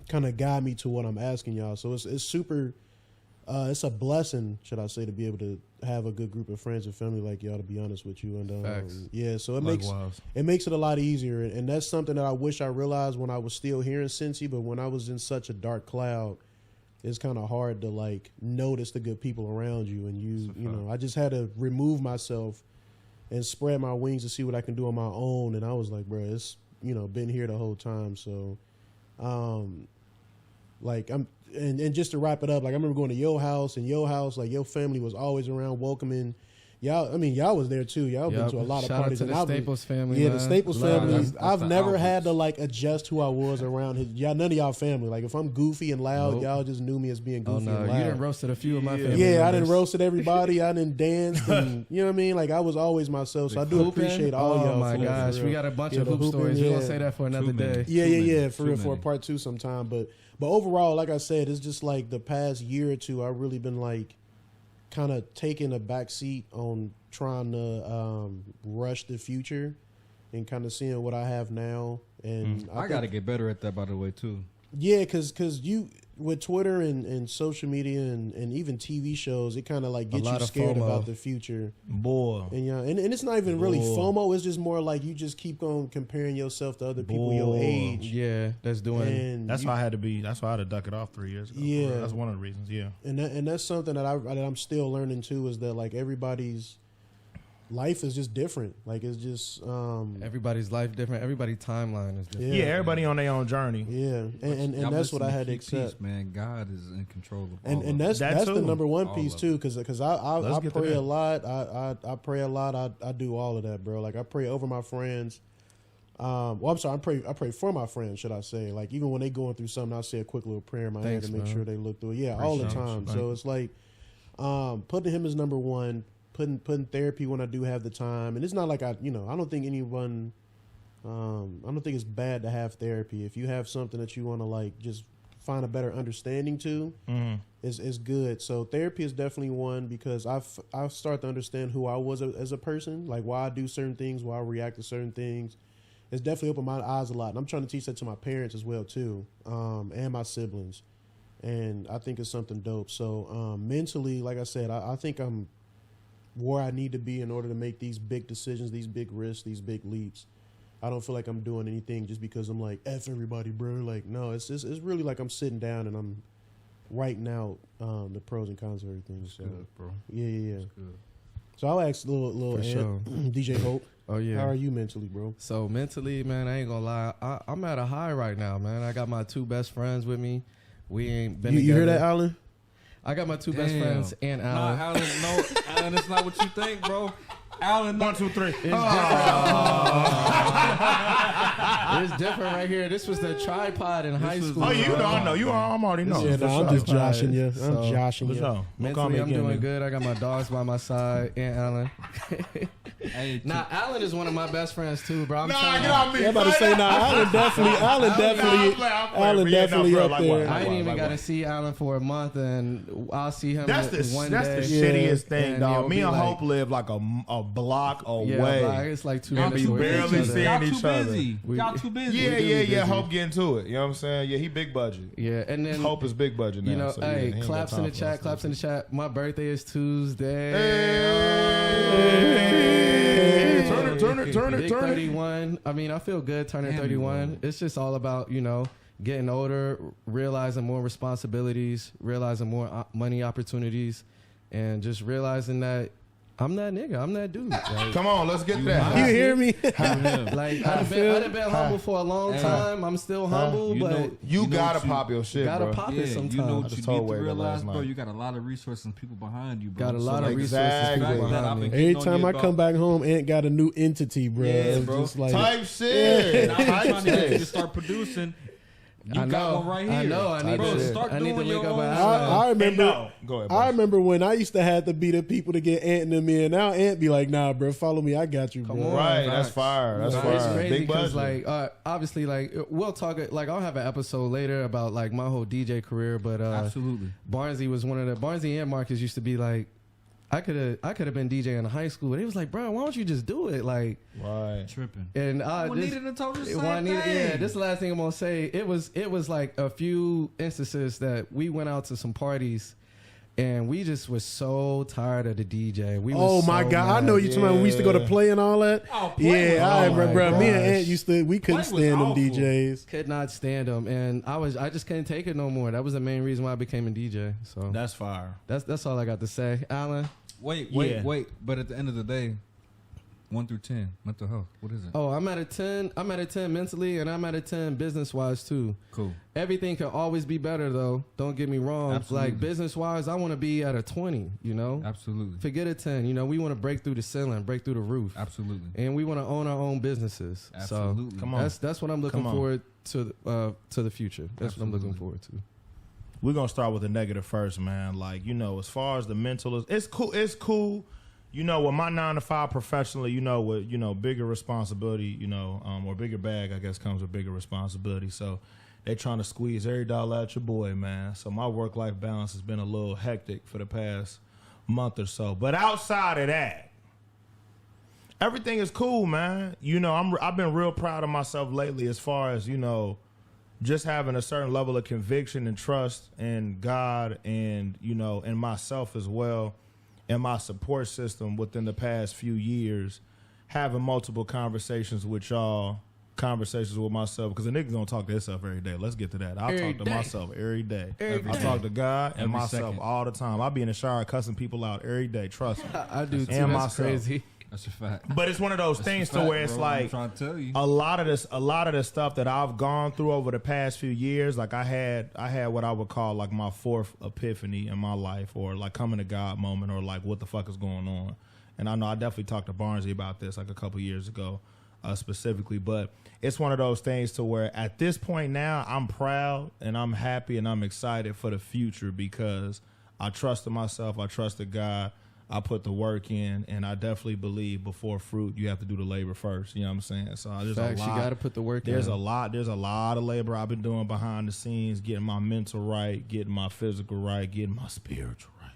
kind of guide me to what I'm asking y'all. So it's super, it's a blessing, should I say, to be able to have a good group of friends and family like y'all, to be honest with you. And yeah, so it makes it a lot easier. And that's something that I wish I realized when I was still here in Cincy, but when I was in such a dark cloud, it's kind of hard to like notice the good people around you. And you know, I just had to remove myself and spread my wings to see what I can do on my own. And I was like, bro, it's, you know, been here the whole time. So, like and just to wrap it up, like I remember going to your house, like your family was always around welcoming. Y'all, I mean, y'all was there too. Y'all been to a lot of parties. Shout out to the Staples family. Yeah, man. the Staples family. That's I've never Alphas. had to like adjust who I was around y'all. None of y'all family. Like if I'm goofy and loud, y'all just knew me as being goofy and loud. You done roasted a few of my family Yeah, members. I done roasted everybody. I done danced. And, you know what I mean? Like I was always myself. So I do appreciate all y'all. Oh my gosh, we got a bunch of hoop stories. We're gonna say that for another day. Yeah, for real, for a part 2 sometime. But overall, like I said, it's just like the past year or two, I've really been like kind of taking a back seat on trying to rush the future and kind of seeing what I have now. And I got to get better at that, by the way, too. Yeah, because you with Twitter and social media and even TV shows, it kind of like gets you scared about the future. Boy. And yeah, and it's not even really FOMO. It's just more like you just keep on comparing yourself to other people your age. Yeah, that's doing. And that's why I had to be. That's why I had to duck it off 3 years ago. Yeah, that's one of the reasons. Yeah, and that's something that I'm still learning too. Is that like everybody's life is just different. Like it's just everybody's life different. Everybody's timeline is different. Yeah, everybody on their own journey. Yeah, and that's what I had to accept. Peace, man, God is in control of all and that's the number one piece too. Because I pray a lot. I pray a lot. I do all of that, bro. Like I pray over my friends. Well, I'm sorry. I pray for my friends, should I say? Like even when they going through something, I say a quick little prayer in my head to make sure they look through it. Yeah, all the time. So it's like putting him as number one. Putting therapy when I do have the time. And it's not like I don't think anyone, I don't think it's bad to have therapy. If you have something that you want to like just find a better understanding to, is good. So therapy is definitely one because I've started to understand who I was as a person, like why I do certain things, why I react to certain things. It's definitely opened my eyes a lot. And I'm trying to teach that to my parents as well too, and my siblings. And I think it's something dope. So mentally, like I said, I think I'm where I need to be in order to make these big decisions, these big risks, these big leaps. I don't feel like I'm doing anything just because I'm like, F everybody, bro. Like, no, it's really like I'm sitting down and I'm writing out the pros and cons of everything. So, good, bro. Yeah. So I'll ask little DJ Hope. Oh, yeah. How are you mentally, bro? So mentally, man, I ain't gonna lie. I'm at a high right now, man. I got my 2 best friends with me. We ain't been together. You hear that, Alan? I got my 2 best friends and Alan. Alan, Alan, it's not what you think, bro. Alan, 1, 2, 3. It's different. It's different right here. This was the tripod in high school. Oh, you know, I know. I'm already know. Yeah, no, I'm just joshing you. Mentally, I'm doing good. I got my dogs by my side and Alan. Hey, Nah, Allen is one of my best friends too, bro. I'm Nah, telling get you. off me. Yeah, I'm about to say, Allen definitely I ain't even got to see Allen for a month, and I'll see him That's the one that's day. the shittiest thing, and dog. he'll Me be and like- Hope live like a block Yeah, away. like, it's like 2 And minutes we away from barely each other. see Y'all each too other. busy. We- Y'all too busy. Yeah, really busy. Hope getting to it. You know what I'm saying? Yeah, he big budget. Yeah, and then Hope is big budget now. you know, so yeah, he hey, ain't got claps in time the for chat, us. claps in the chat. My birthday is Tuesday. Hey. Turn it. Big 31. I mean, I feel good turning Damn, 31. It's just all about, you know, getting older, realizing more responsibilities, realizing more money opportunities, and just realizing that I'm that nigga. I'm that dude. Like, Come on, let's get to that. You hear me? like I've been humble for a long time. I'm still humble, You but know- You gotta what you- pop your shit, gotta bro. pop Yeah, it sometimes. you know I what just you told need to Wade that realize, last bro. night. You got a lot of resources and people behind you, bro. Got a lot of resources Exactly. people Fact that behind I've me. been Every getting on time you I about- come back home, Ant got a new entity, bro. Yeah, It's bro. just like, Type shit. And I'm trying Type to get you to shit. start producing. You I got know. one right here. I know. I need bro, to start I need to doing link your up own with stuff. Allen. I remember. No. Go ahead, I boss. remember when I used to have to be the people to get Ant and them in. Now Ant be like, nah, bro, follow me. I got you, bro. Come on. Right, Facts. that's fire. That's No, fire. it's crazy Big because, budget. like, obviously, like, we'll talk. Like, I'll have an episode later about like my whole DJ career. But Absolutely. Barnsey was one of the Barnsey and Marcus used to be like, I could have been DJ in high school. But he was like, bro, why don't you just do it? Like, Right. Tripping. and Juanita done told you the same Juanita, thing. yeah, this is the last thing I'm gonna say. It was like a few instances that we went out to some parties. And we just was so tired of the DJ. We Oh was my so God! I mad. know you talking about when we used to go to Yeah. Play and all that. Oh, Play was Yeah, I remember, bro. Me and gosh. Ant used to. We couldn't Play was stand them awful. DJs. Could not stand them, and I just couldn't take it no more. That was the main reason why I became a DJ. So That's fire. that's all I got to say. Alan, Wait. But at the end of the day, 1 through 10, mental health. What is it? oh, I'm at a 10. I'm at a 10 mentally, and I'm at a 10 business wise too. Cool. Everything can always be better, though. Don't get me wrong. Absolutely. Like business wise, I want to be at a 20. You know, Absolutely. forget a 10. You know, we want to break through the ceiling, break through the roof, Absolutely. and we want to own our own businesses. Absolutely. So Come on. that's what I'm looking Come on. forward to the future. That's what I'm looking Absolutely. forward to. We're gonna start with the negative first, man. Like, you know, as far as the mental is, it's cool. You know, with my 9 to 5 professionally, you know, with, you know, bigger responsibility, you know, or bigger bag, I guess, comes with bigger responsibility. So they trying to squeeze every dollar out your boy, man. So my work-life balance has been a little hectic for the past month or so. But outside of that, everything is cool, man. You know, I've been real proud of myself lately as far as, you know, just having a certain level of conviction and trust in God and, you know, in myself as well, and my support system within the past few years, having multiple conversations with y'all, conversations with myself, because the niggas don't talk to themselves every day. Let's get to that. I Every talk to day. myself every day. Every I day. talk to God and Every myself second. all the time. I be in the shower cussing people out every day. Trust me. I do too. And That's myself. crazy. That's a fact. But it's one of those That's things a to fact, where it's bro. like I'm trying to tell you. a lot of the stuff that I've gone through over the past few years, like I had what I would call like my fourth epiphany in my life, or like coming to God moment, or like what the fuck is going on. And I know I definitely talked to Barnsey about this like a couple years ago, specifically. But it's one of those things to where at this point now, I'm proud and I'm happy and I'm excited for the future, because I trusted myself, I trusted God. I put the work in, and I definitely believe before fruit, you have to do the labor first. You know what I'm saying? So there's Facts, a you lot. got to put the work There's in. a lot of labor I've been doing behind the scenes, getting my mental right, getting my physical right, getting my spiritual right.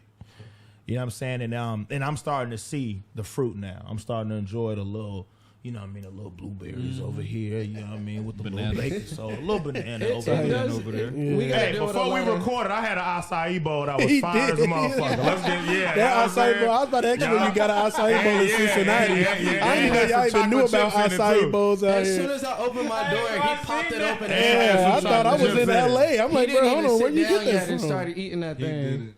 You know what I'm saying? And I'm starting to see the fruit now. I'm starting to enjoy the little, you know what I mean, the little blueberries over here, you know what I mean, with the Banana. little bacon soda, a little banana over It here. does- over there. We gotta Hey, do it before a we lot of- recorded, I had an acai bowl that was He fire as a did. motherfucker. Let's get, yeah. you know what That I'm acai saying? bowl. I was about to ask you when you got an acai bowl in Yeah, Cincinnati. yeah, I didn't yeah. know y'all Some even knew chocolate about chips in it, acai too. bowls out As soon here. as I opened my door, he popped it open. and Yeah, Yeah, I had some thought I chocolate was chips in it. LA. I'm He like, didn't bro, hold even on, where sit you down get that yet and from? started eating that He did thing. it.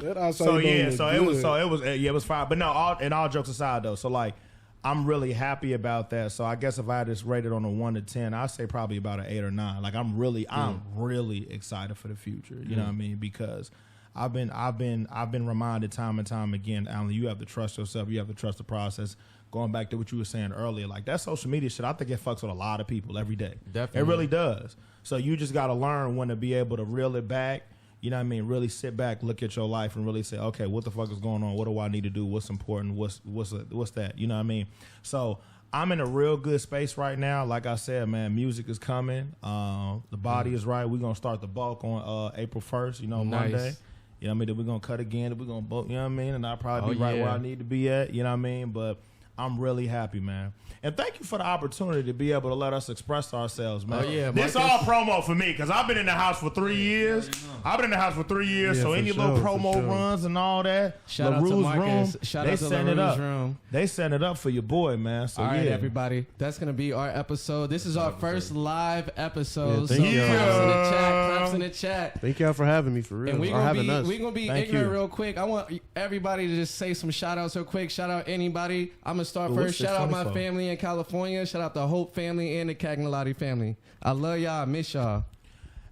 That acai So bowl yeah, look so good. it was fire. But no, all jokes aside though, so like I'm really happy about that. So I guess if I had this rated on a 1 to 10, I'd say probably about an 8 or 9. Like I'm really excited for the future. You know what I mean? Because I've been reminded time and time again, Alan, you have to trust yourself. You have to trust the process. Going back to what you were saying earlier, like that social media shit, I think it fucks with a lot of people every day. Definitely. It really does. So you just got to learn when to be able to reel it back. you know what I mean, really sit back, look at your life, and really say, okay, what the fuck is going on? What do I need to do? What's important? What's that? You know what I mean? So I'm in a real good space right now. Like I said, man, music is coming. The body is right. We're gonna start the bulk on April 1st. You know, Nice. Monday. You know what I mean? Then we're going to cut again. Then we're going to both, you know what I mean? And I'll probably be right where I need to be at, you know what I mean? But I'm really happy, man. And thank you for the opportunity to be able to let us express ourselves, man. Oh, yeah, this all promo for me because I've been in the house for 3 years. I've been in the house for 3 years, Yeah, so for any sure, little for promo sure. runs and all that, Shout out to LaRue's Marcus. room, Shout they out to send it LaRue's up. room. They send it up for your boy, man. So All right, yeah. everybody. That's going to be our episode. This is our first live episode. Yeah, thank so you. claps in the chat. Claps in the chat. Thank y'all for having me, for real. And we're or gonna having us. be Thank ignorant you. real quick. I want everybody to just say some shout outs real quick. Shout out anybody. I'm gonna start Ooh, first. what's Shout out my 624? family in California. Shout out the Hope family and the Cagnolati family. I love y'all. I miss y'all.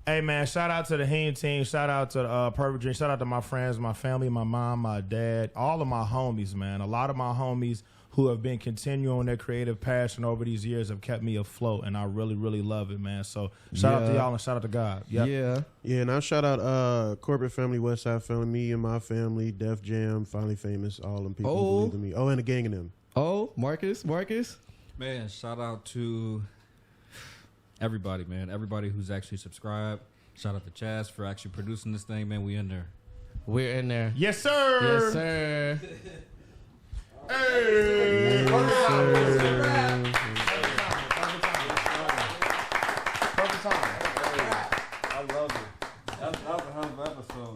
Hey, man, shout out to the Heen team. Shout out to the Perfect Dream. Shout out to my friends, my family, my mom, my dad, all of my homies, man. A lot of my homies who have been continuing their creative passion over these years have kept me afloat, and I really, really love it, man. So shout out to y'all and shout out to God. Yep. Yeah. Yeah, and I'll shout out Corporate Family, Westside Family, me and my family, Def Jam, Finally Famous, all them people who believe in me. Oh, and the gang of them. Oh, Marcus. Man, shout out to everybody, man. Everybody who's actually subscribed. Shout out to Chaz for actually producing this thing, man. We in there. We're in there. Yes, sir. Yes, sir. Hey. Perfect time. I love it. That was a hell of an episode.